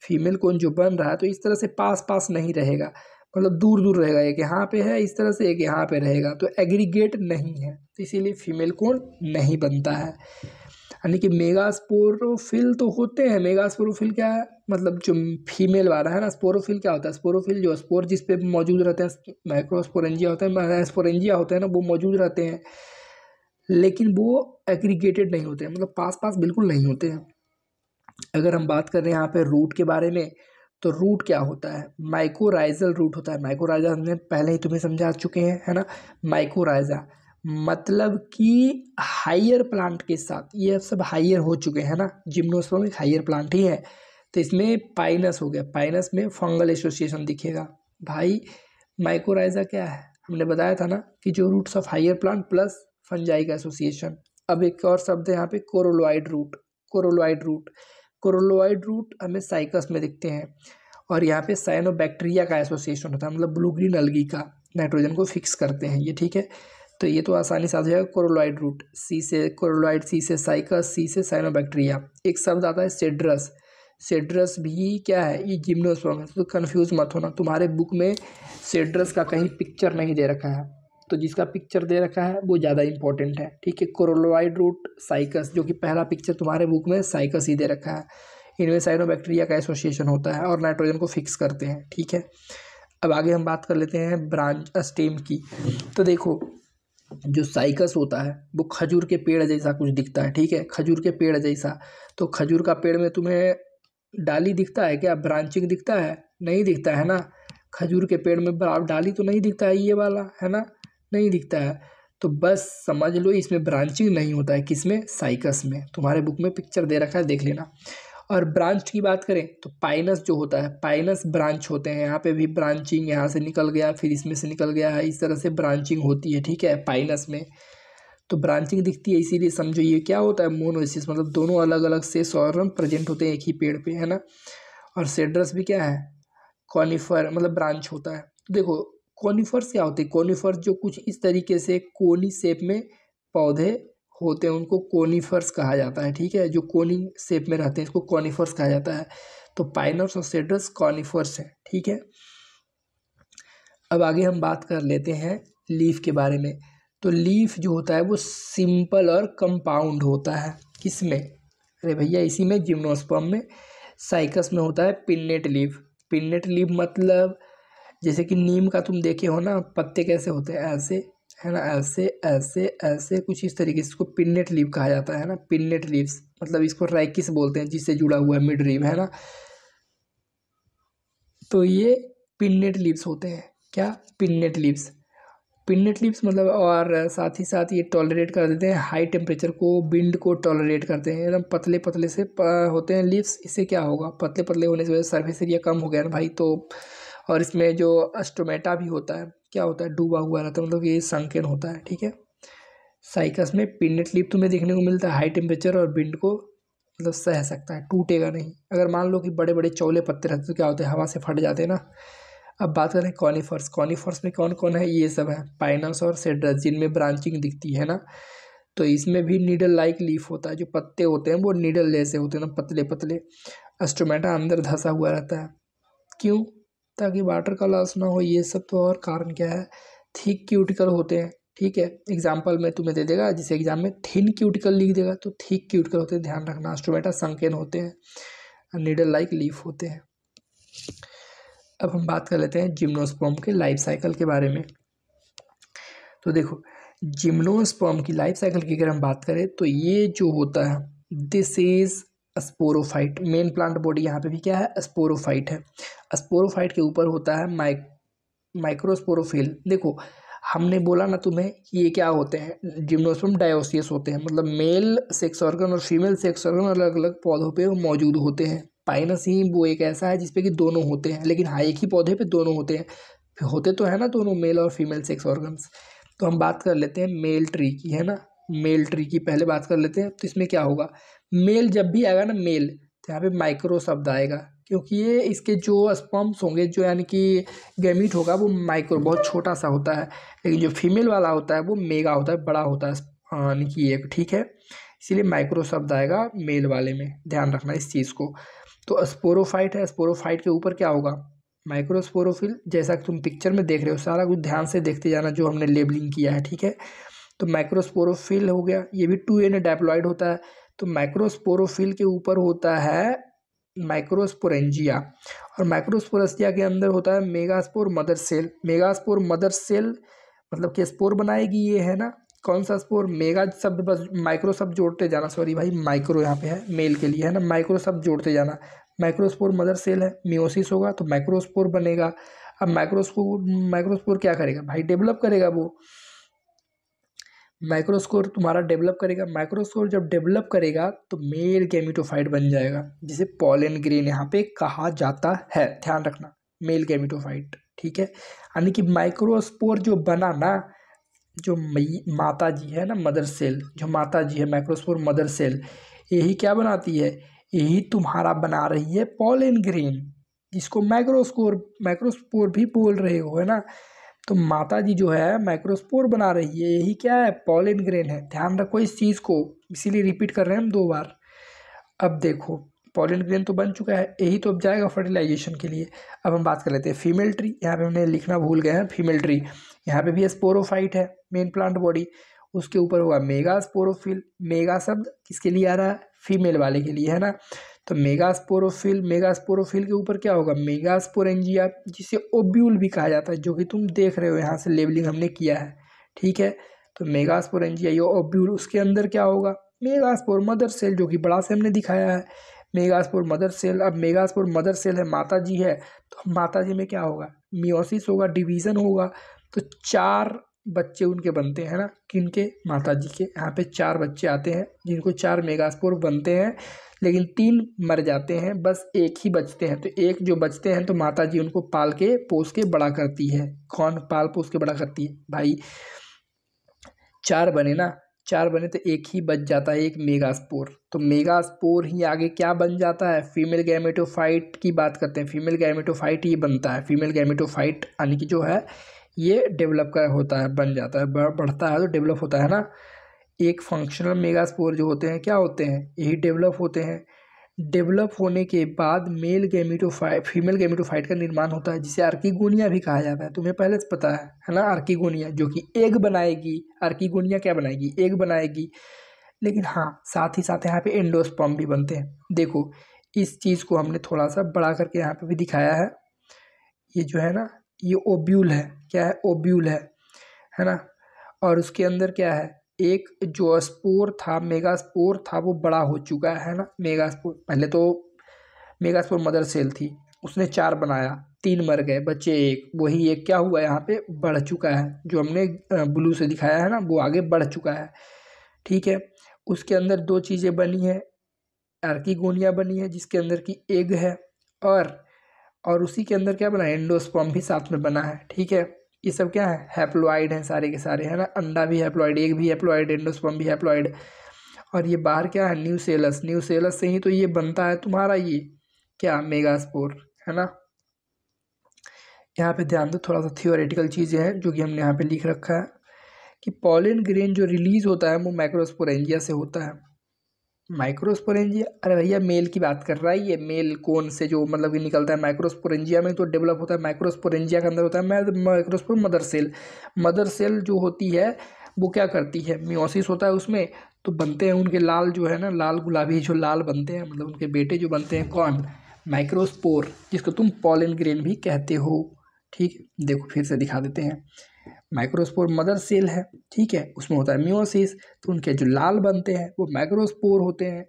फीमेल कोन जो बन रहा है, तो इस तरह से पास पास नहीं रहेगा, मतलब दूर दूर रहेगा, एक यहाँ पे है इस तरह से, एक यहाँ पे रहेगा, तो एग्रीगेट नहीं है, तो इसीलिए फीमेल कोन नहीं बनता है। यानी कि मेगास्पोरोफिल तो होते हैं। मेगास्पोरोफिल क्या है, मतलब जो फीमेल वाला है ना, स्पोरोफिल क्या होता है, स्पोरोफिल जो स्पोर जिस पे मौजूद रहते हैं, माइक्रोस्पोरेंजिया होते हैं, स्पोरेंजिया होते हैं ना, वो मौजूद रहते हैं, लेकिन वो एग्रीगेटेड नहीं होते हैं, मतलब पास पास बिल्कुल नहीं होते हैं। अगर हम बात कर रहे हैं यहाँ पे रूट के बारे में, तो रूट क्या होता है, माइकोराइजल रूट होता है। माइकोराइजा हमने पहले ही तुम्हें समझा चुके हैं, है ना। माइकोराइजा मतलब कि हायर प्लांट के साथ ये सब हायर हो चुके हैं ना, जिम्नोस्पर्म एक हायर प्लांट ही है। तो इसमें पाइनस हो गया, पाइनस में फंगल एसोसिएशन दिखेगा। भाई माइकोराइजा क्या है, हमने बताया था ना कि जो roots of higher plant plus fungi का एसोसिएशन। अब एक और शब्द है यहाँ पे, coralloid root. Coralloid root, coralloid root हमें साइकस में दिखते हैं। और यहाँ पे साइनोबैक्टीरिया का एसोसिएशन होता है, मतलब ब्लू ग्रीन अलगी का नाइट्रोजन को फिक्स करते हैं ये, ठीक है। तो ये तो आसानी से आ जाएगा, कोरोलॉइड रूट। सी से कोरोलॉइड, सी से साइकस, सी से साइनोबैक्टीरिया। एक शब्द आता है सेड्रस। सेड्रस भी क्या है, ये जिम्नोस्पर्म है, तो कन्फ्यूज मत होना, तुम्हारे बुक में सेड्रस का कहीं पिक्चर नहीं दे रखा है, तो जिसका पिक्चर दे रखा है वो ज़्यादा इंपॉर्टेंट है, ठीक है। कोरोलॉइड रूट, साइकस, जो कि पहला पिक्चर तुम्हारे बुक में साइकस ही दे रखा है। इनमें साइनोबैक्टीरिया का एसोसिएशन होता है और नाइट्रोजन को फिक्स करते हैं, ठीक है। अब आगे हम बात कर लेते हैं ब्रांच स्टेम की। तो देखो जो साइकस होता है वो खजूर के पेड़ जैसा कुछ दिखता है, ठीक है, खजूर के पेड़ जैसा। तो खजूर का पेड़ में तुम्हें डाली दिखता है क्या, ब्रांचिंग दिखता है, नहीं दिखता है ना। खजूर के पेड़ में डाली तो नहीं दिखता है, ये वाला है ना, नहीं दिखता है। तो बस समझ लो इसमें ब्रांचिंग नहीं होता है, किसमें, साइकस में। तुम्हारे बुक में पिक्चर दे रखा है, देख लेना। और ब्रांच की बात करें तो पाइनस जो होता है, पाइनस ब्रांच होते हैं, यहाँ पे भी ब्रांचिंग, यहाँ से निकल गया फिर इसमें से निकल गया है, इस तरह से ब्रांचिंग होती है, ठीक है, पाइनस में। तो ब्रांचिंग दिखती है, इसीलिए समझो ये क्या होता है, मोनोसिस, मतलब दोनों अलग अलग से सॉर्गन प्रेजेंट होते हैं एक ही पेड़ पे, है ना। और सेड्रस भी क्या है, कॉनिफर, मतलब ब्रांच होता है। तो देखो कॉनिफर्स क्या होते हैं, कॉनिफर्स जो कुछ इस तरीके से कोनी शेप में पौधे होते हैं उनको कोनिफर्स कहा जाता है, ठीक है, जो कोनी शेप में रहते हैं इसको कॉनिफर्स कहा जाता है। तो पाइनस और सेड्रस कॉनिफर्स है, ठीक है। अब आगे हम बात कर लेते हैं लीफ के बारे में। तो लीफ जो होता है वो सिंपल और कंपाउंड होता है, किसमें, अरे भैया इसी में, जिम्नोस्पर्म में। साइकस में होता है पिन्नेट लीफ। पिन्नेट लीफ मतलब जैसे कि नीम का तुम देखे हो ना, पत्ते कैसे होते हैं, ऐसे, है ना, ऐसे ऐसे ऐसे कुछ इस तरीके से, इसको पिन्नेट लीफ कहा जाता है ना, पिन्नेट लीव्स, मतलब इसको रैकिस बोलते हैं, जिससे जुड़ा हुआ है मिड लीफ, है ना। तो ये पिन्नेट लीव्स होते हैं, क्या, पिन्नेट लीव्स। पिन्नेट लीव्स मतलब, और साथ ही साथ ये टॉलरेट कर देते हैं हाई टेम्परेचर को, विंड को टॉलरेट करते हैं, एकदम पतले पतले से होते हैं लीव्स। इससे क्या होगा, पतले पतले होने से सरफेस एरिया कम हो गया ना भाई, तो और इसमें जो स्टोमेटा भी होता है, क्या होता है, डूबा हुआ रहता है, मतलब ये संकीर्ण होता है, ठीक है। साइकस में पिन्नेट लीफ तुम्हें देखने को मिलता है, हाई टेम्परेचर और विंड को मतलब सह सकता है, टूटेगा नहीं। अगर मान लो कि बड़े बड़े चौले पत्ते रहते तो क्या होते हैं, हवा से फट जाते हैं ना। अब बात करें कॉनिफर्स, कॉनिफर्स में कौन कौन है, ये सब है, पाइनस और सेड्रस, जिनमें ब्रांचिंग दिखती है ना। तो इसमें भी नीडल लाइक लीफ होता है, जो पत्ते होते हैं वो नीडल जैसे होते हैं ना, पतले पतले। स्टोमेटा अंदर धंसा हुआ रहता है, क्यों, ताकि वाटर का लॉस ना हो, ये सब। तो और कारण क्या है, थिक क्यूटिकल होते हैं, ठीक है। एग्जाम्पल में तुम्हें दे देगा, जिसे एग्जाम में थिन क्यूटिकल लिख देगा, तो थिक क्यूटिकल होते हैं, ध्यान रखना। स्टोमेटा संकीर्ण होते हैं, नीडल लाइक लीफ होते हैं। अब हम बात कर लेते हैं जिम्नोस्पर्म के लाइफ साइकिल के बारे में। तो देखो जिम्नोस्पर्म की लाइफ साइकिल की अगर हम बात करें तो ये जो होता है, this is sporophyte. Main plant body यहाँ पे भी क्या है, स्पोरोफाइट है। स्पोरोफाइट के ऊपर होता है माइक्रोस्पोरोफिल। देखो हमने बोला ना तुम्हें कि ये क्या होते हैं, जिम्नोस्पर्म डायोसियस होते हैं, मतलब मेल सेक्स ऑर्गन और फीमेल सेक्स ऑर्गन अलग अलग पौधों पे मौजूद होते हैं। पाइनस ही वो एक ऐसा है जिसपे कि दोनों होते हैं, लेकिन हाँ एक ही पौधे पे दोनों होते हैं, होते तो है ना दोनों, मेल और फीमेल सेक्स ऑर्गन्स। तो हम बात कर लेते हैं मेल ट्री की, है ना, मेल ट्री की पहले बात कर लेते हैं। तो इसमें क्या होगा, मेल जब भी आएगा ना मेल, तो यहाँ पे माइक्रो शब्द आएगा, क्योंकि ये इसके जो स्पर्म्स होंगे, जो यानी कि गैमीट होगा वो माइक्रो, बहुत छोटा सा होता है। लेकिन जो फीमेल वाला होता है वो मेगा होता है, बड़ा होता है, यानी कि एक, ठीक है। इसीलिए माइक्रो शब्द आएगा मेल वाले में, ध्यान रखना इस चीज़ को। तो स्पोरोफाइट है, स्पोरोफाइट के ऊपर क्या होगा, माइक्रोस्पोरोफिल, जैसा कि तुम पिक्चर में देख रहे हो, सारा कुछ ध्यान से देखते जाना जो हमने लेबलिंग किया है, ठीक है। तो माइक्रोस्पोरोफिल हो गया, ये भी 2n डायप्लॉइड होता है। तो माइक्रोस्पोरोफिल के ऊपर होता है माइक्रोस्पोरेंजिया, और माइक्रोस्पोरेंजिया के अंदर होता है megaspore mother cell. Megaspore mother cell मतलब कि स्पोर बनाएगी ये, है ना। कौन सा स्पोर, मेगा शब्द बस माइक्रो शब्द जोड़ते जाना, सॉरी भाई माइक्रो यहाँ पे है मेल के लिए, है ना, माइक्रो शब्द जोड़ते जाना। माइक्रोस्पोर मदर सेल है, मियोसिस होगा तो माइक्रोस्पोर बनेगा। अब माइक्रोस्पोर क्या करेगा भाई, डेवलप करेगा वो। माइक्रोस्पोर तुम्हारा डेवलप करेगा, माइक्रोस्पोर जब डेवलप करेगा तो मेल गैमेटोफाइट बन जाएगा, जिसे पॉलन ग्रेन यहाँ पे कहा जाता है, ध्यान रखना, मेल गैमेटोफाइट। ठीक है, यानी कि माइक्रोस्पोर जो बना ना, जो माता जी है ना, मदर सेल, जो माता जी है माइक्रोस्पोर मदर सेल, यही क्या बनाती है, यही तुम्हारा बना रही है पॉलन ग्रेन, जिसको माइक्रोस्पोर भी बोल रहे हो, है ना। तो माता जी जो है माइक्रोस्पोर बना रही है, यही क्या है, पॉलन ग्रेन है। ध्यान रखो इस चीज़ को, इसीलिए रिपीट कर रहे हैं हम 2 बार। अब देखो पॉलन ग्रेन तो बन चुका है, यही तो अब जाएगा फर्टिलाइजेशन के लिए। अब हम बात कर लेते हैं फीमेल ट्री, यहाँ पे हमने लिखना भूल गए हैं, फीमेल ट्री यहाँ पे भी स्पोरोफाइट है मेन प्लांट बॉडी, उसके ऊपर होगा मेगा स्पोरोफिल। मेगा शब्द किसके लिए आ रहा है, फीमेल वाले के लिए, है ना। तो मेगा स्पोरोफिल के ऊपर क्या होगा, मेगा स्पोरेंजिया, जिसे ओब्यूल भी कहा जाता है, जो कि तुम देख रहे हो यहाँ से लेबलिंग हमने किया है। ठीक है, तो मेगा स्पोरेंजिया ये ओब्यूल, उसके अंदर क्या होगा, मेगास्पोर मदर सेल, जो कि बड़ा से हमने दिखाया है, मेगास्पोर मदर सेल। अब मेगास्पोर मदर सेल है, माता जी है, तो माता जी में क्या होगा, मियोसिस होगा, डिवीजन होगा, तो 4 बच्चे उनके बनते हैं ना, किनके, माता जी के। यहाँ पे 4 बच्चे आते हैं, जिनको 4 मेगास्पोर बनते हैं, लेकिन 3 मर जाते हैं, बस एक ही बचते हैं। तो एक जो बचते हैं तो माता जी उनको पाल के पोस के बड़ा करती है। कौन पाल पोस के बड़ा करती है भाई, 4 बने ना, 4 बने तो एक ही बच जाता है, एक मेगास्पोर। तो मेगास्पोर ही आगे क्या बन जाता है, फीमेल गैमेटोफाइट की बात करते हैं, फीमेल गैमेटोफाइट ही बनता है। फीमेल गैमेटोफाइट यानी कि जो है ये डेवलप कर होता है, बन जाता है, बढ़ता है तो डेवलप होता है ना। एक फंक्शनल मेगास्पोर जो होते हैं क्या होते हैं, यही डेवलप होते हैं। डेवलप होने के बाद फीमेल गैमेटोफाइट का निर्माण होता है, जिसे आर्किगोनिया भी कहा जाता है। तुम्हें पहले से पता है ना, आर्किगोनिया, जो कि एग बनाएगी। आर्किगोनिया क्या बनाएगी, एग बनाएगी। लेकिन हाँ, साथ ही साथ यहाँ पे एंडोस्पर्म भी बनते हैं। देखो इस चीज़ को हमने थोड़ा सा बड़ा करके यहाँ पे भी दिखाया है। ये जो है ना, ये ओब्यूल है, क्या है, ओब्यूल है ना। और उसके अंदर क्या है, एक जो स्पोर था, मेगास्पोर था, वो बड़ा हो चुका है ना। मेगास्पोर पहले तो मेगास्पोर मदर सेल थी, उसने 4 बनाया, 3 मर गए, बचे एक, वही एक क्या हुआ, यहाँ पे बढ़ चुका है, जो हमने ब्लू से दिखाया है ना, वो आगे बढ़ चुका है। ठीक है, उसके अंदर 2 चीज़ें बनी है, आर्किगोनिया बनी है, जिसके अंदर की एग है, और उसी के अंदर क्या बना है, एंडोस्पर्म भी साथ में बना है। ठीक है, ये सब क्या है, हैप्लॉइड हैं सारे के सारे, है ना। अंडा भी हैप्लॉइड, एग भी हैप्लॉइड, एंडोस्पर्म भी हैप्लॉइड। और ये बाहर क्या है, न्यूसेलस, न्यूसेलस से ही तो ये बनता है तुम्हारा, ये क्या, मेगास्पोर, है ना। यहाँ पे ध्यान दो, थोड़ा सा थियोरेटिकल चीज़ें हैं जो कि हमने यहाँ पे लिख रखा है, कि पॉलन ग्रेन जो रिलीज होता है वो माइक्रोस्पोरेंजिया से होता है। माइक्रोस्पोरेंजिया, अरे भैया मेल की बात कर रहा है, ये मेल कोन से जो मतलब कि निकलता है माइक्रोस्पोरेंजिया में, तो डेवलप होता है माइक्रोस्पोरेंजिया के अंदर होता है microspore mother cell. Mother cell जो होती है वो क्या करती है, मियोसिस होता है उसमें, तो बनते हैं उनके लाल जो है ना, लाल गुलाबी जो लाल बनते हैं, मतलब उनके बेटे जो बनते हैं, कौन, माइक्रोस्पोर, जिसको तुम पॉलन ग्रेन भी कहते हो। ठीक है, देखो फिर से दिखा देते हैं, माइक्रोस्पोर मदर सेल है, ठीक है, उसमें होता है मियोसिस, तो उनके जो लाल बनते हैं वो माइक्रोस्पोर होते हैं,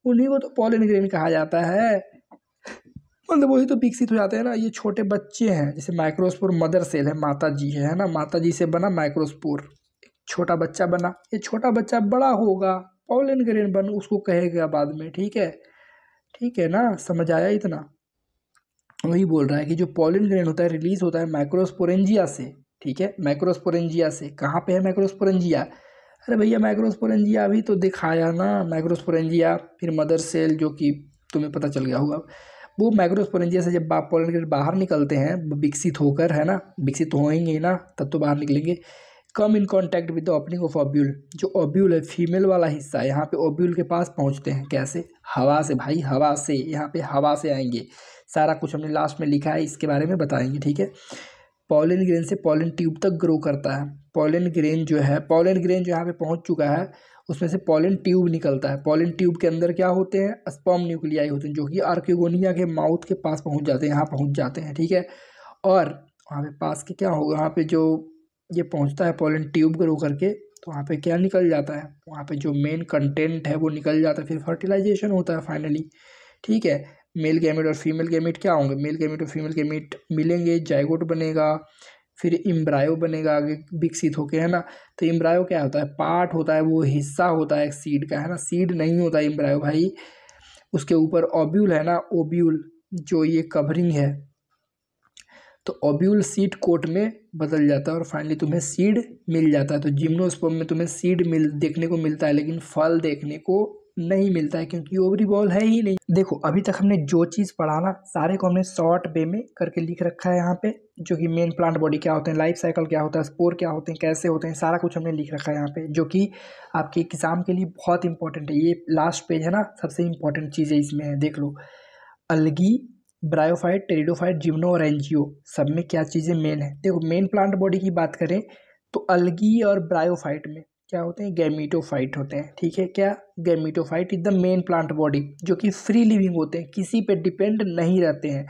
उन्हीं को तो पॉलन ग्रेन कहा जाता है। मतलब वही तो विकसित हो जाते हैं ना, ये छोटे बच्चे हैं, जैसे माइक्रोस्पोर मदर सेल है, माता जी है ना, माता जी से बना माइक्रोस्पोर, छोटा बच्चा बना, ये छोटा बच्चा बड़ा होगा, पॉलन ग्रेन बन उसको कहेगा बाद में। ठीक है, ठीक है ना, समझ आया इतना। वही बोल रहा है कि जो पॉलन ग्रेन होता है रिलीज होता है माइक्रोस्पोरेंजिया से। ठीक है, माइक्रोस्पोरेंजिया से, कहाँ पे है माइक्रोस्पोरेंजिया, अरे भैया माइक्रोस्पोरेंजिया अभी तो दिखाया ना, माइक्रोस्पोरेंजिया फिर मदर सेल, जो कि तुम्हें पता चल गया होगा। वो माइक्रोस्पोरेंजिया से जब पॉलन ग्रेन बाहर निकलते हैं विकसित होकर, है ना, विकसित होएंगे ही ना, तब तो बाहर निकलेंगे। Come in contact with the opening of ovule, जो ओब्यूल है फीमेल वाला हिस्सा, यहाँ पे ओब्यूल के पास पहुँचते हैं, कैसे, हवा से भाई, हवा से, यहाँ पे हवा से आएंगे। सारा कुछ हमने लास्ट में लिखा है, इसके बारे में बताएंगे। ठीक है, पॉलन ग्रेन से पॉलन ट्यूब तक ग्रो करता है। पॉलन ग्रेन जो यहाँ पे पहुंच चुका है, उसमें से पॉलन ट्यूब निकलता है। पॉलन ट्यूब के अंदर क्या होते हैं, स्पर्म न्यूक्लियाई होते हैं, जो कि आर्किगोनिया के माउथ के पास पहुंच जाते हैं, यहाँ पहुंच जाते हैं। ठीक है, और वहाँ पे पास के क्या होगा, वहाँ पे जो ये पहुँचता है पॉलन ट्यूब ग्रो करके, तो वहाँ पे क्या निकल जाता है, वहाँ पे जो मेन कंटेंट है वो निकल जाता है, फिर फर्टिलाइजेशन होता है फाइनली। ठीक है, मेल गैमेट और फीमेल गैमेट क्या होंगे, मेल गैमेट और फीमेल गैमेट मिलेंगे, जाइगोट बनेगा, फिर इम्ब्रायो बनेगा आगे विकसित होके, है ना। तो इम्ब्रायो क्या होता है, पार्ट होता है, वो हिस्सा होता है सीड का, है ना। सीड नहीं होता इम्ब्रायो भाई। उसके ऊपर ओब्यूल है ना, ओब्यूल जो ये कवरिंग है, तो ओब्यूल सीड कोट में बदल जाता है और फाइनली तुम्हें सीड मिल जाता है। तो जिम्नोस्पर्म में तुम्हें सीड देखने को मिलता है, लेकिन फल देखने को नहीं मिलता है क्योंकि ओवरी बॉल है ही नहीं। देखो अभी तक हमने जो चीज़ पढ़ा ना, सारे को हमने शॉर्ट वे में करके लिख रखा है यहाँ पे, जो कि मेन प्लांट बॉडी क्या होते हैं, लाइफ साइकिल क्या होता है, स्पोर क्या होते हैं, कैसे होते हैं, सारा कुछ हमने लिख रखा है यहाँ पे, जो कि आपके एग्जाम के लिए बहुत इंपॉर्टेंट है। ये लास्ट पेज है ना, सबसे इंपॉर्टेंट चीज़ें इसमें है, देख लो। अलगी, ब्रायोफाइट, टेरिडोफाइट, जिम्नो और एंजियो, सब में क्या चीज़ें मेन है। देखो मेन प्लांट बॉडी की बात करें तो अलगी और ब्रायोफाइट में क्या होते हैं, गैमीटोफाइट होते हैं, ठीक है। क्या, gametophyte is the main plant body, जो कि फ्री लिविंग होते हैं, किसी पे डिपेंड नहीं रहते हैं।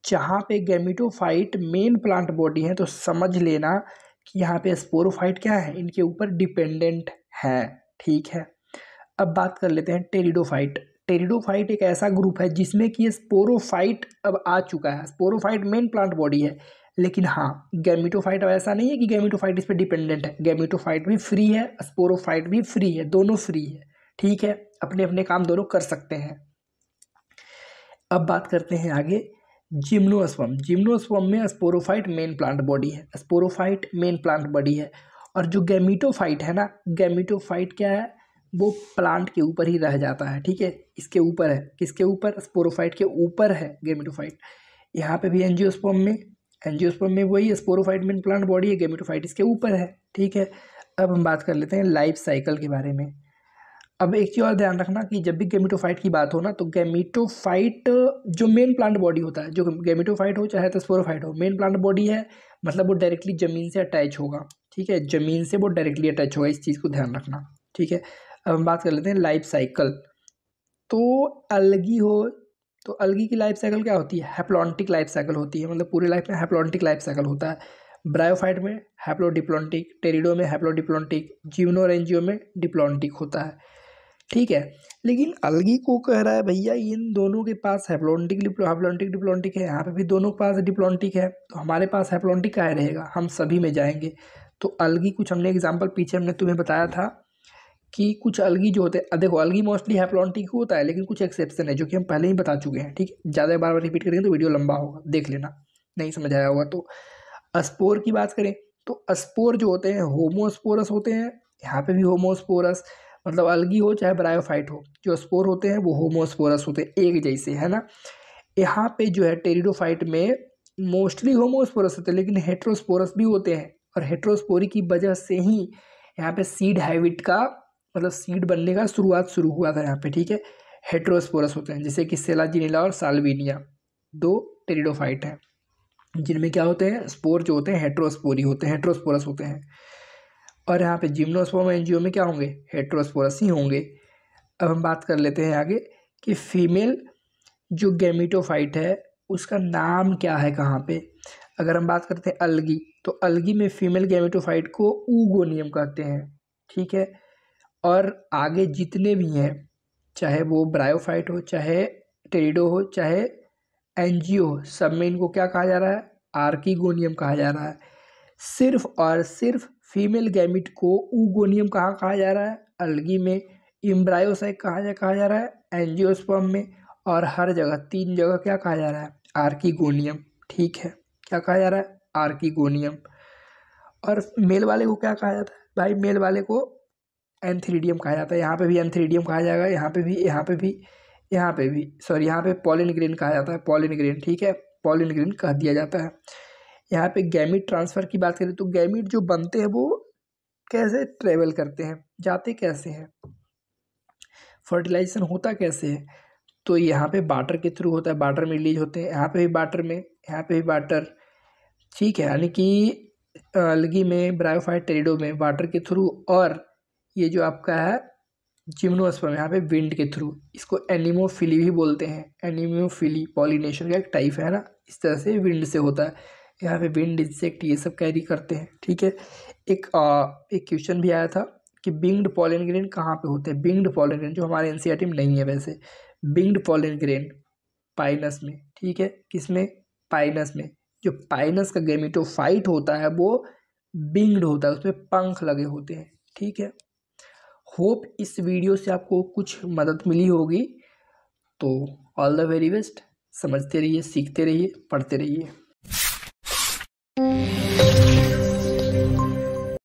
जहाँ पे गैमीटोफाइट मेन प्लांट बॉडी है तो समझ लेना कि यहाँ पे स्पोरोफाइट क्या है, इनके ऊपर डिपेंडेंट है, ठीक है। अब बात कर लेते हैं टेरिडोफाइट। टेरिडोफाइट एक ऐसा ग्रुप है जिसमें कि स्पोरोफाइट अब आ चुका है। स्पोरोफाइट मेन प्लांट बॉडी है, लेकिन हाँ गैमीटोफाइट अब ऐसा नहीं है कि गैमीटोफाइट इस पर डिपेंडेंट है। गैमीटोफाइट भी फ्री है, स्पोरोफाइट भी फ्री है, दोनों फ्री है, ठीक है। अपने अपने काम दोनों कर सकते हैं। अब बात करते हैं आगे जिम्नोस्पर्म। जिम्नोस्पर्म में स्पोरोफाइट मेन प्लांट बॉडी है, स्पोरोफाइट मेन प्लांट बॉडी है। और जो गैमीटोफाइट है ना, गैमीटोफाइट क्या है, वो प्लांट के ऊपर ही रह जाता है, ठीक है। इसके ऊपर है, किसके ऊपर, स्पोरोफाइट के ऊपर है गैमीटोफाइट। यहाँ पे भी एंजियोस्पर्म में वही स्पोरोफाइट मेन प्लांट बॉडी है, गैमीटोफाइट इसके ऊपर है, ठीक है। अब हम बात कर लेते हैं लाइफ साइकिल के बारे में। अब एक चीज़ और ध्यान रखना कि जब भी गैमीटोफाइट की बात हो ना, तो गैमीटोफाइट जो मेन प्लांट बॉडी होता है, जो गैमीटोफाइट हो चाहे तो स्पोरोफाइट हो, मेन प्लांट बॉडी है, मतलब वो डायरेक्टली जमीन से अटैच होगा, ठीक है। जमीन से वो डायरेक्टली अटैच होगा, इस चीज़ को ध्यान रखना, ठीक है। अब हम बात कर लेते हैं लाइफ साइकिल। तो अलगी हो तो अलगी की लाइफ साइकिल क्या होती है, हैप्लॉन्टिक लाइफ साइकिल होती है, मतलब पूरे लाइफ में हैप्लॉन्टिक लाइफ साइकिल होता है। ब्रायोफाइट में हैप्लोडिप्लॉन्टिक, टेरिडो में हैप्लोडिप्लॉन्टिक, जिम्नो और एंजियो में डिप्लॉन्टिक होता है, ठीक है। लेकिन अलगी को कह रहा है भैया इन दोनों के पास हैप्लॉन्टिक डिप्लॉन्टिक है, यहाँ पे भी दोनों के पास डिप्लॉन्टिक है, तो हमारे पास हैप्लॉन्टिक क्या रहेगा, हम सभी में जाएंगे। तो अलगी कुछ हमने एग्जाम्पल पीछे हमने तुम्हें बताया था कि कुछ अलगी जो होते हैं, देखो अलगी मोस्टली हैप्लॉन्टिक होता है, लेकिन कुछ एक्सेप्शन है जो कि हम पहले ही बता चुके हैं, ठीक है। ज़्यादा बार बार रिपीट करेंगे तो वीडियो लंबा होगा, देख लेना, नहीं समझ आया होगा तो। स्पोर की बात करें तो स्पोर जो होते हैं होमोस्पोरस होते हैं, यहाँ पे भी होमोस्पोरस, मतलब अलगी हो चाहे ब्रायोफाइट हो, जो स्पोर होते हैं वो होमोस्पोरस होते हैं, एक जैसे, है ना। यहाँ पे जो है टेरिडोफाइट में मोस्टली होमोस्पोरस होते हैं, लेकिन हेट्रोस्पोरस भी होते हैं, और हेट्रोस्पोरी की वजह से ही यहाँ पे सीड हैबिट का, मतलब सीड बनने का शुरुआत शुरू हुआ था यहाँ पे, ठीक है। हेट्रोस्पोरस होते हैं, जैसे कि सेलाजिनिला और साल्विनिया, दो टेरिडोफाइट हैं जिनमें क्या होते हैं, स्पोर जो होते हैं हेट्रोस्पोरी होते हैं, हेट्रोस्पोरस होते हैं। और यहाँ पे जिम्नोस्पर्म एंजियो में क्या होंगे, हेट्रोस्पोरस ही होंगे। अब हम बात कर लेते हैं आगे कि फीमेल जो गैमीटोफाइट है उसका नाम क्या है कहाँ पे। अगर हम बात करते हैं अलगी, तो अलगी में फीमेल गैमीटोफाइट को ऊगोनियम कहते हैं, ठीक है। और आगे जितने भी हैं, चाहे वो ब्रायोफाइट हो, चाहे टेरिडो हो, चाहे एंजियो हो, सब में इनको क्या कहा जा रहा है, आर्कीगोनियम कहा जा रहा है। सिर्फ और सिर्फ फीमेल गैमिट को ऊगोनियम कहा जा रहा है, अलगी में, इम्ब्रायोसाइक कहा जा रहा है, एंजियोस्पर्म में, और हर जगह 3 जगह क्या कहा जा रहा है, आर्कीगोनियम, ठीक है। क्या कहा जा रहा है, आर्कीगोनियम। और मेल वाले को क्या कहा जाता है भाई, मेल वाले को एंथ्रीडियम कहा जाता है। यहाँ पे भी एंथ्रीडियम कहा जाएगा, यहाँ पे भी, सॉरी यहाँ पे पॉलिन ग्रेन कहा जाता है, पॉलिन ग्रेन, ठीक है, पॉलिन ग्रेन कह दिया जाता है। यहाँ पे गैमिट ट्रांसफ़र की बात करें तो गैमिट जो बनते हैं वो कैसे ट्रेवल करते हैं, जाते कैसे हैं, फर्टिलाइजेशन होता कैसे है, तो यहाँ पे बाटर के थ्रू होता है, बाटर में रिलीज होते हैं, यहाँ पे भी बाटर में, यहाँ पे भी बाटर, ठीक है। यानी कि अलगी में, ब्रायोफाइट, टेरिडो में वाटर के थ्रू, और ये जो आपका है जिम्नोस्पर्म यहाँ पे विंड के थ्रू। इसको एनिमोफिली भी बोलते हैं, एनिमोफिली पॉलिनेशन का एक टाइप है ना, इस तरह से विंड से होता है। यहाँ पे विंड, इंसेक्ट, ये सब कैरी करते हैं, ठीक है। एक क्वेश्चन भी आया था कि बिंग्ड पॉलन ग्रेन कहाँ पे होते हैं, बिंग्ड पॉलन ग्रेन जो हमारे एनसीईआरटी में नहीं है वैसे, बिंग्ड पॉलन ग्रेन पाइनस में, ठीक है, किसमें, पाइनस में, जो पाइनस का गेमेटोफाइट होता है वो विंग्ड होता है, उसमें पंख लगे होते हैं। ठीक है, होप इस वीडियो से आपको कुछ मदद मिली होगी। तो ऑल द वेरी बेस्ट, समझते रहिए, सीखते रहिए, पढ़ते रहिए।